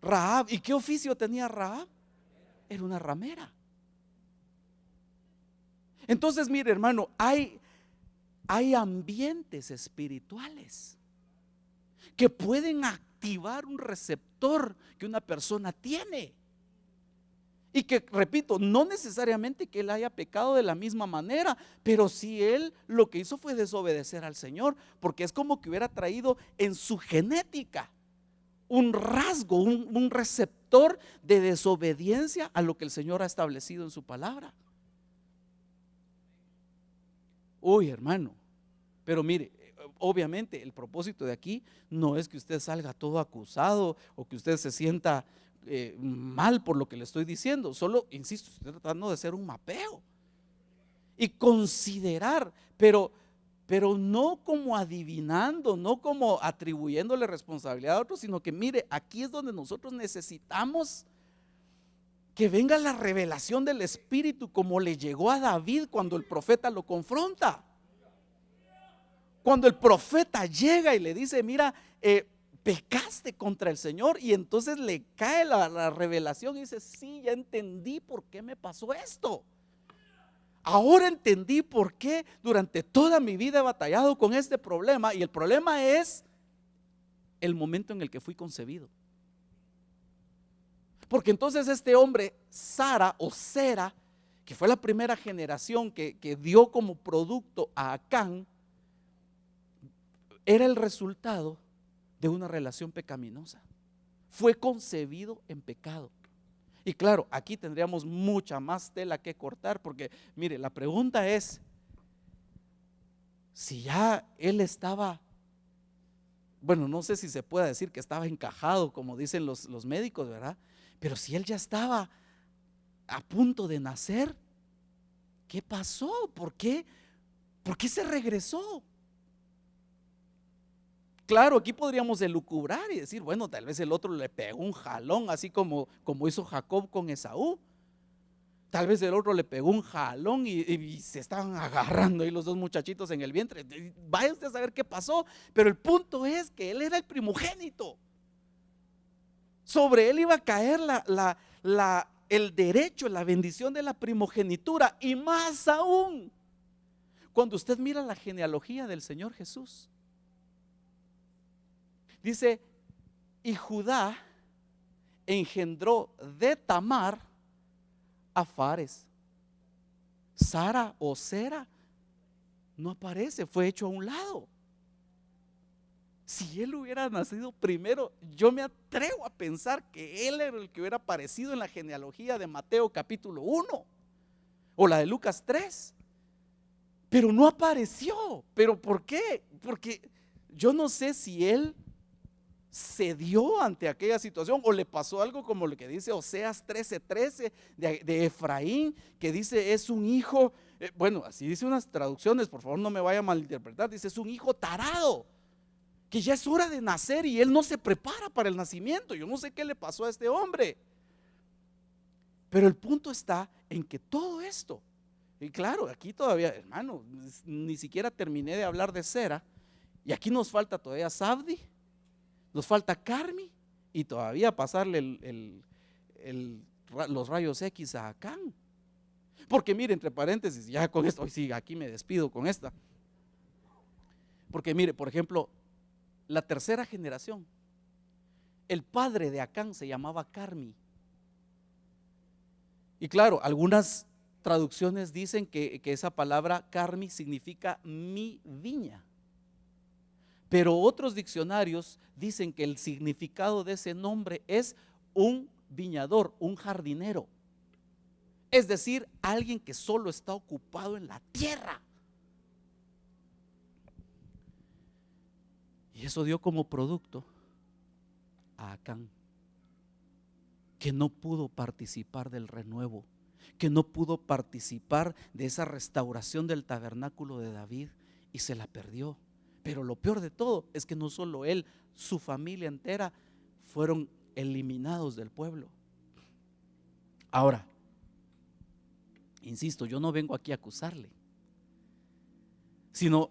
Rahab. ¿Y qué oficio tenía Rahab? Era una ramera. Entonces, mire, hermano, hay ambientes espirituales que pueden activar un receptor que una persona tiene. Y que, repito, no necesariamente que él haya pecado de la misma manera, pero si él lo que hizo fue desobedecer al Señor, porque es como que hubiera traído en su genética un rasgo, un receptor de desobediencia a lo que el Señor ha establecido en su palabra. Uy, hermano, pero mire, obviamente el propósito de aquí no es que usted salga todo acusado o que usted se sienta mal por lo que le estoy diciendo. Solo, insisto, estoy tratando de hacer un mapeo y considerar, pero no como adivinando, no como atribuyéndole responsabilidad a otros, sino que mire, aquí es donde nosotros necesitamos que venga la revelación del Espíritu, como le llegó a David cuando el profeta lo confronta. Cuando el profeta llega y le dice, mira, pecaste contra el Señor, y entonces le cae la revelación y dice, sí, ya entendí por qué me pasó esto. Ahora entendí por qué durante toda mi vida he batallado con este problema, y el problema es el momento en el que fui concebido. Porque entonces este hombre, Sara o Sera, que fue la primera generación que dio como producto a Acán, era el resultado de una relación pecaminosa. Fue concebido en pecado. Y claro, aquí tendríamos mucha más tela que cortar, porque mire, la pregunta es, si ya él estaba, bueno, no sé si se puede decir que estaba encajado, como dicen los médicos, ¿verdad? Pero si él ya estaba a punto de nacer, ¿qué pasó? ¿Por qué se regresó? Claro, aquí podríamos elucubrar y decir, bueno, tal vez el otro le pegó un jalón, así como hizo Jacob con Esaú. Tal vez el otro le pegó un jalón y se estaban agarrando ahí los dos muchachitos en el vientre. Vaya usted a saber qué pasó, pero el punto es que él era el primogénito. Sobre él iba a caer el derecho, la bendición de la primogenitura, y más aún cuando usted mira la genealogía del Señor Jesús. Dice, y Judá engendró de Tamar a Fares. Sara o Sera no aparece, fue hecho a un lado. Si él hubiera nacido primero, yo me atrevo a pensar que él era el que hubiera aparecido en la genealogía de Mateo capítulo 1 o la de Lucas 3, pero no apareció. ¿Pero por qué? Porque yo no sé si él cedió ante aquella situación o le pasó algo como lo que dice Oseas 13:13 de Efraín, que dice, es un hijo Bueno, así dice unas traducciones, por favor no me vaya a malinterpretar. Dice, es un hijo tarado, que ya es hora de nacer y él no se prepara para el nacimiento. Yo no sé qué le pasó a este hombre. Pero el punto está en que todo esto, y claro, aquí todavía, hermano, ni siquiera terminé de hablar de Sera, y aquí nos falta todavía Sabdi, nos falta Carmi, y todavía pasarle los rayos X a Acán. Porque mire, entre paréntesis, ya con esto, hoy sí, aquí me despido con esta. Porque mire, por ejemplo, la tercera generación, el padre de Acán se llamaba Carmi. Y claro, algunas traducciones dicen que esa palabra Carmi significa mi viña. Pero otros diccionarios dicen que el significado de ese nombre es un viñador, un jardinero. Es decir, alguien que solo está ocupado en la tierra. Y eso dio como producto a Acán, que no pudo participar del renuevo, que no pudo participar de esa restauración del tabernáculo de David y se la perdió. Pero lo peor de todo es que no solo él, su familia entera fueron eliminados del pueblo. Ahora, insisto, yo no vengo aquí a acusarle, sino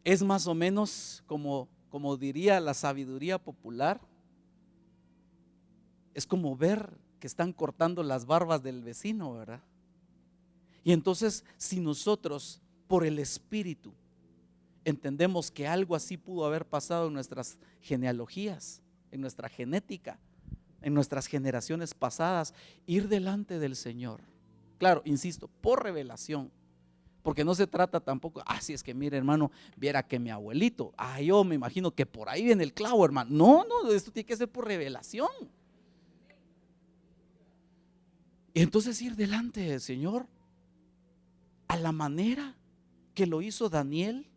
es más o menos como diría la sabiduría popular, es como ver que están cortando las barbas del vecino, ¿verdad? Y entonces, si nosotros por el Espíritu entendemos que algo así pudo haber pasado en nuestras genealogías, en nuestra genética, en nuestras generaciones pasadas, ir delante del Señor, claro, insisto, por revelación, porque no se trata tampoco, si es que mire, hermano, viera que mi abuelito, yo me imagino que por ahí viene el clavo, hermano. No, esto tiene que ser por revelación. Y entonces ir delante del Señor a la manera que lo hizo Daniel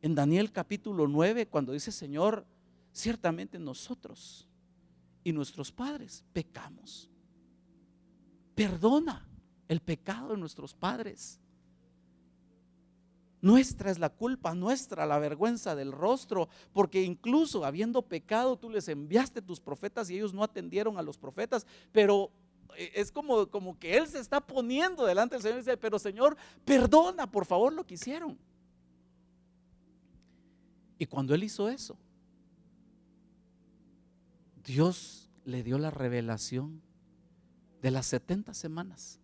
en Daniel capítulo 9, cuando dice: Señor, ciertamente nosotros y nuestros padres pecamos. Perdona el pecado de nuestros padres. Nuestra es la culpa, nuestra la vergüenza del rostro, porque incluso habiendo pecado tú les enviaste tus profetas y ellos no atendieron a los profetas. Pero es como que él se está poniendo delante del Señor y dice: pero Señor, perdona por favor lo que hicieron. Y cuando él hizo eso, Dios le dio la revelación de las 70 semanas.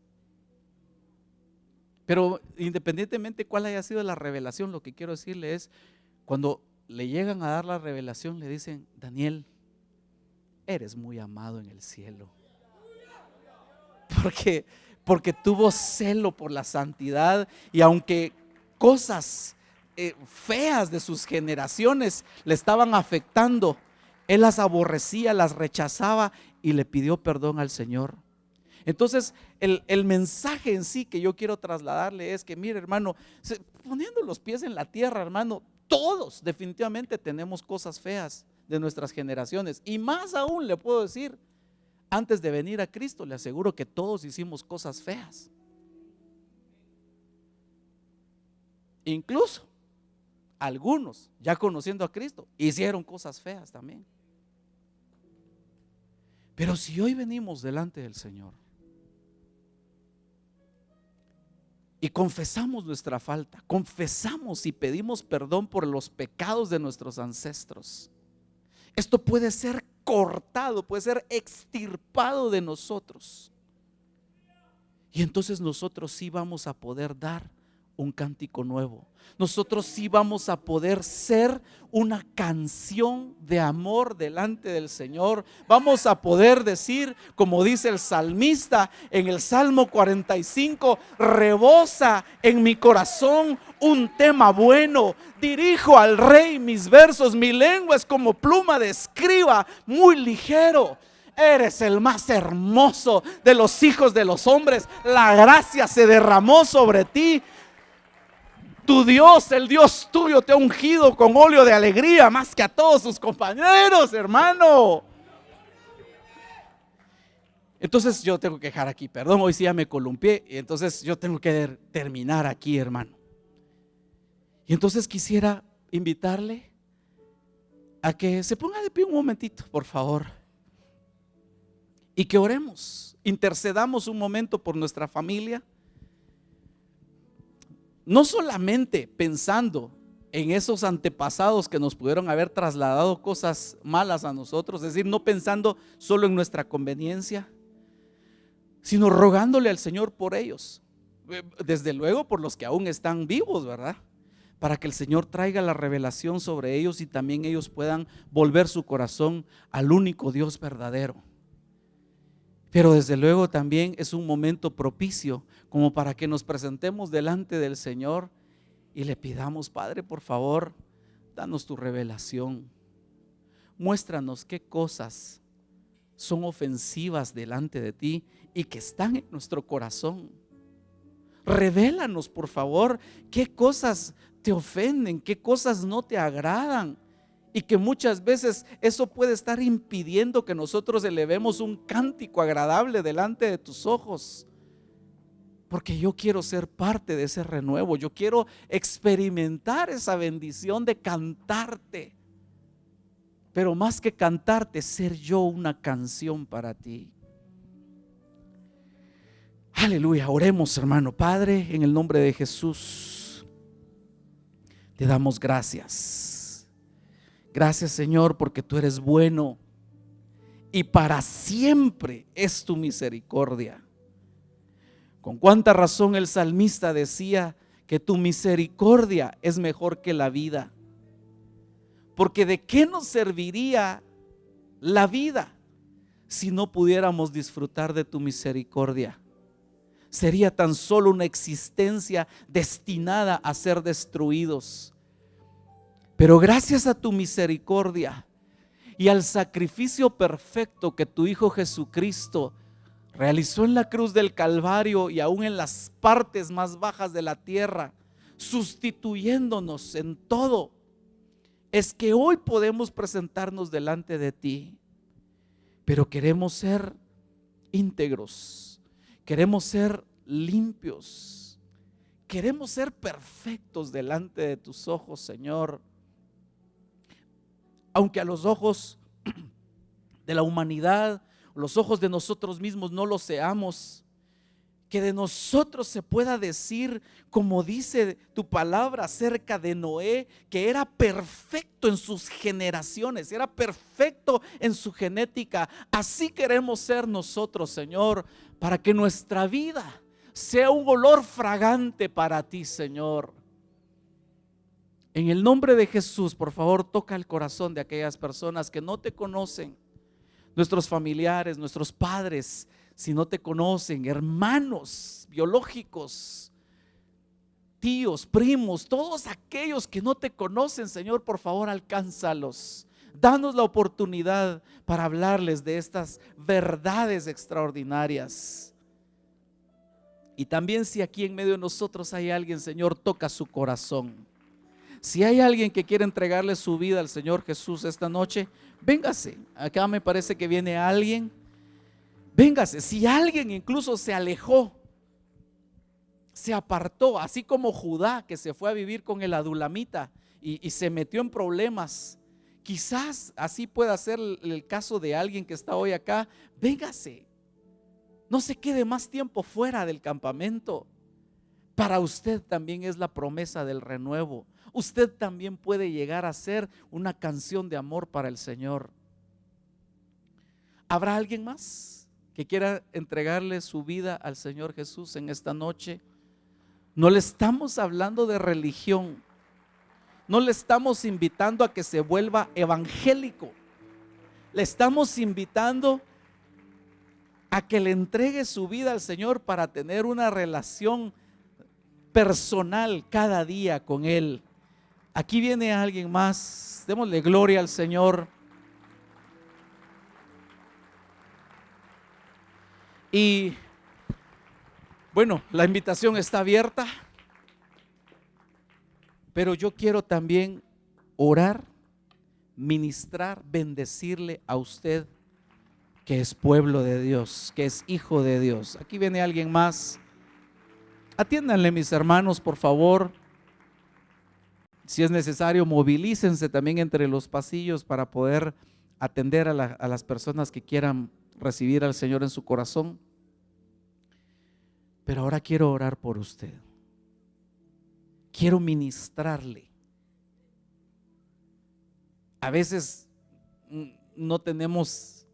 Pero independientemente cuál haya sido la revelación, lo que quiero decirle es, cuando le llegan a dar la revelación, le dicen: Daniel, eres muy amado en el cielo. Porque tuvo celo por la santidad, y aunque cosas feas de sus generaciones le estaban afectando, él las aborrecía, las rechazaba y le pidió perdón al Señor. Entonces el mensaje en sí que yo quiero trasladarle es que, mire, hermano, poniendo los pies en la tierra, hermano, todos definitivamente tenemos cosas feas de nuestras generaciones, y más aún le puedo decir, antes de venir a Cristo, le aseguro que todos hicimos cosas feas. Incluso algunos, ya conociendo a Cristo, hicieron cosas feas también. Pero si hoy venimos delante del Señor y confesamos nuestra falta, confesamos y pedimos perdón por los pecados de nuestros ancestros, esto puede ser cortado, puede ser extirpado de nosotros. Y entonces nosotros sí vamos a poder dar un cántico nuevo. Nosotros sí vamos a poder ser una canción de amor delante del Señor. Vamos a poder decir, como dice el salmista en el Salmo 45: rebosa en mi corazón un tema bueno, dirijo al Rey mis versos, mi lengua es como pluma de escriba, muy ligero. Eres el más hermoso de los hijos de los hombres, la gracia se derramó sobre ti. Tu Dios, el Dios tuyo, te ha ungido con óleo de alegría más que a todos sus compañeros, hermano. Entonces yo tengo que dejar aquí, perdón, hoy sí ya me columpié, y entonces yo tengo que terminar aquí, hermano. Y entonces quisiera invitarle a que se ponga de pie un momentito, por favor, y que oremos, intercedamos un momento por nuestra familia, no solamente pensando en esos antepasados que nos pudieron haber trasladado cosas malas a nosotros, es decir, no pensando solo en nuestra conveniencia, sino rogándole al Señor por ellos, desde luego por los que aún están vivos, ¿verdad? Para que el Señor traiga la revelación sobre ellos y también ellos puedan volver su corazón al único Dios verdadero. Pero desde luego también es un momento propicio como para que nos presentemos delante del Señor y le pidamos: Padre, por favor, danos tu revelación, muéstranos qué cosas son ofensivas delante de ti y que están en nuestro corazón. Revélanos, por favor, qué cosas te ofenden, qué cosas no te agradan, y que muchas veces eso puede estar impidiendo que nosotros elevemos un cántico agradable delante de tus ojos. Porque yo quiero ser parte de ese renuevo, yo quiero experimentar esa bendición de cantarte, pero más que cantarte, ser yo una canción para ti. Aleluya, oremos, hermano. Padre, en el nombre de Jesús, te damos gracias. Gracias, Señor, porque tú eres bueno y para siempre es tu misericordia. Con cuánta razón el salmista decía que tu misericordia es mejor que la vida. Porque ¿de qué nos serviría la vida si no pudiéramos disfrutar de tu misericordia? Sería tan solo una existencia destinada a ser destruidos. Pero gracias a tu misericordia y al sacrificio perfecto que tu Hijo Jesucristo realizó en la cruz del Calvario y aún en las partes más bajas de la tierra, sustituyéndonos en todo, es que hoy podemos presentarnos delante de ti. Pero queremos ser íntegros, queremos ser limpios, queremos ser perfectos delante de tus ojos, Señor. Aunque a los ojos de la humanidad, los ojos de nosotros mismos no lo seamos, que de nosotros se pueda decir, como dice tu palabra acerca de Noé, que era perfecto en sus generaciones, era perfecto en su genética. Así queremos ser nosotros, Señor, para que nuestra vida sea un olor fragante para ti, Señor. En el nombre de Jesús, por favor, toca el corazón de aquellas personas que no te conocen, nuestros familiares, nuestros padres, si no te conocen, hermanos biológicos, tíos, primos, todos aquellos que no te conocen, Señor, por favor, alcánzalos. Danos la oportunidad para hablarles de estas verdades extraordinarias. Y también, si aquí en medio de nosotros hay alguien, Señor, toca su corazón. Si hay alguien que quiere entregarle su vida al Señor Jesús esta noche, véngase. Acá me parece que viene alguien. Véngase. Si alguien incluso se alejó, se apartó, así como Judá, que se fue a vivir con el adulamita y se metió en problemas, quizás así pueda ser el caso de alguien que está hoy acá. Véngase. No se quede más tiempo fuera del campamento. Para usted también es la promesa del renuevo. Usted también puede llegar a ser una canción de amor para el Señor. ¿Habrá alguien más que quiera entregarle su vida al Señor Jesús en esta noche? No le estamos hablando de religión. No le estamos invitando a que se vuelva evangélico. Le estamos invitando a que le entregue su vida al Señor para tener una relación personal cada día con Él. Aquí viene alguien más. Démosle gloria al Señor. Y bueno, la invitación está abierta, pero yo quiero también orar, ministrar, bendecirle a usted que es pueblo de Dios, que es hijo de Dios. Aquí viene alguien más. Atiéndanle, mis hermanos, por favor. Si es necesario, movilícense también entre los pasillos para poder atender a las personas que quieran recibir al Señor en su corazón. Pero ahora quiero orar por usted. Quiero ministrarle. A veces no tenemos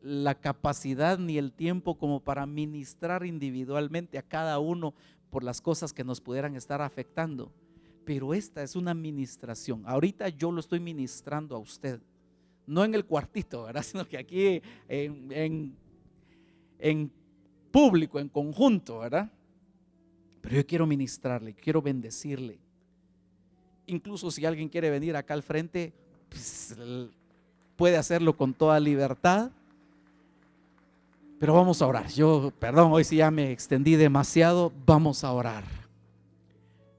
la capacidad ni el tiempo como para ministrar individualmente a cada uno por las cosas que nos pudieran estar afectando. Pero esta es una ministración. Ahorita yo lo estoy ministrando a usted, no en el cuartito, ¿verdad? Sino que aquí en público, en conjunto, ¿verdad? Pero yo quiero ministrarle, quiero bendecirle. Incluso si alguien quiere venir acá al frente, pues, puede hacerlo con toda libertad. Pero vamos a orar. Perdón, hoy sí ya me extendí demasiado. Vamos a orar.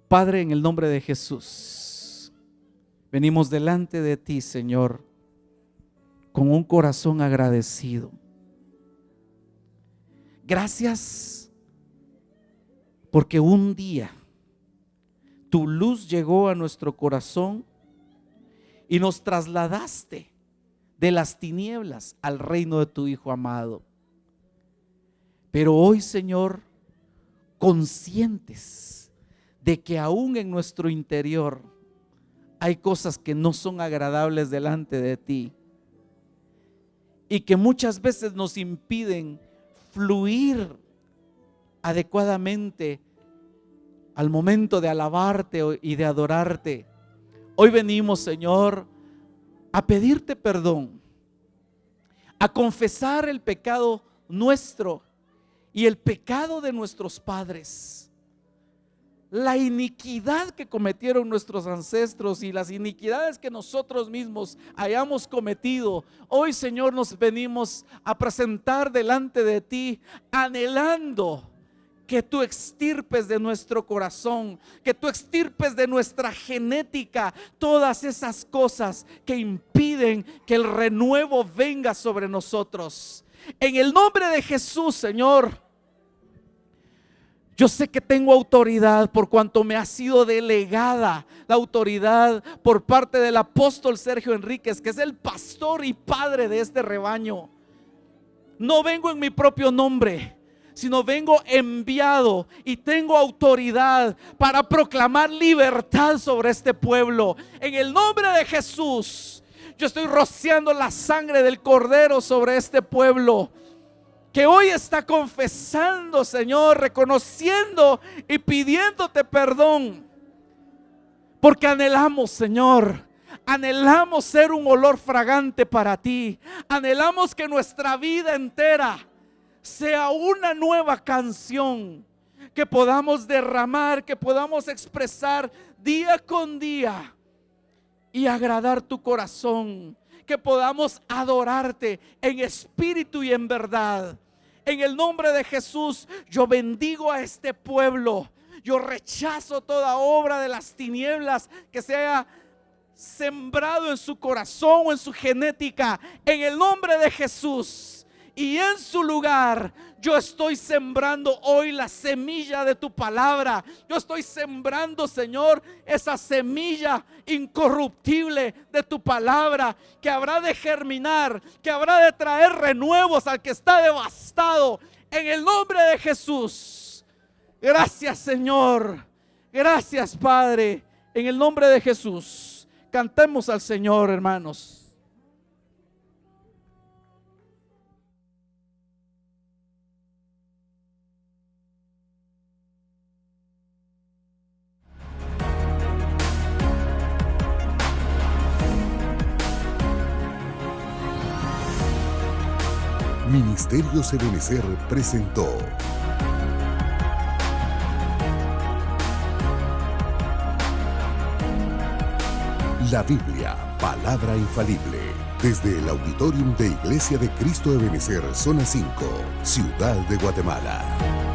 Padre, en el nombre de Jesús, venimos delante de ti, Señor, con un corazón agradecido. Gracias porque un día tu luz llegó a nuestro corazón y nos trasladaste de las tinieblas al reino de tu Hijo amado. Pero hoy, Señor, conscientes de que aún en nuestro interior hay cosas que no son agradables delante de ti y que muchas veces nos impiden fluir adecuadamente al momento de alabarte y de adorarte. Hoy venimos, Señor, a pedirte perdón, a confesar el pecado nuestro y el pecado de nuestros padres, la iniquidad que cometieron nuestros ancestros y las iniquidades que nosotros mismos hayamos cometido. Hoy, Señor, nos venimos a presentar delante de ti, anhelando que tú extirpes de nuestro corazón, que tú extirpes de nuestra genética todas esas cosas que impiden que el renuevo venga sobre nosotros. En el nombre de Jesús, Señor, yo sé que tengo autoridad por cuanto me ha sido delegada la autoridad por parte del apóstol Sergio Enríquez, que es el pastor y padre de este rebaño. No vengo en mi propio nombre, sino vengo enviado y tengo autoridad para proclamar libertad sobre este pueblo. En el nombre de Jesús, yo estoy rociando la sangre del Cordero sobre este pueblo, que hoy está confesando, Señor, reconociendo y pidiéndote perdón, porque anhelamos, Señor, anhelamos ser un olor fragante para ti. Anhelamos que nuestra vida entera sea una nueva canción que podamos derramar, que podamos expresar día con día y agradar tu corazón, que podamos adorarte en espíritu y en verdad. En el nombre de Jesús, yo bendigo a este pueblo. Yo rechazo toda obra de las tinieblas que sea sembrado en su corazón o en su genética. En el nombre de Jesús. Y en su lugar yo estoy sembrando hoy la semilla de tu palabra. Yo estoy sembrando, Señor, esa semilla incorruptible de tu palabra, que habrá de germinar, que habrá de traer renuevos al que está devastado. En el nombre de Jesús. Gracias, Señor. Gracias, Padre. En el nombre de Jesús. Cantemos al Señor, hermanos. Ministerios Ebenecer presentó la Biblia, palabra infalible, desde el auditorium de Iglesia de Cristo Ebenecer, zona 5, Ciudad de Guatemala.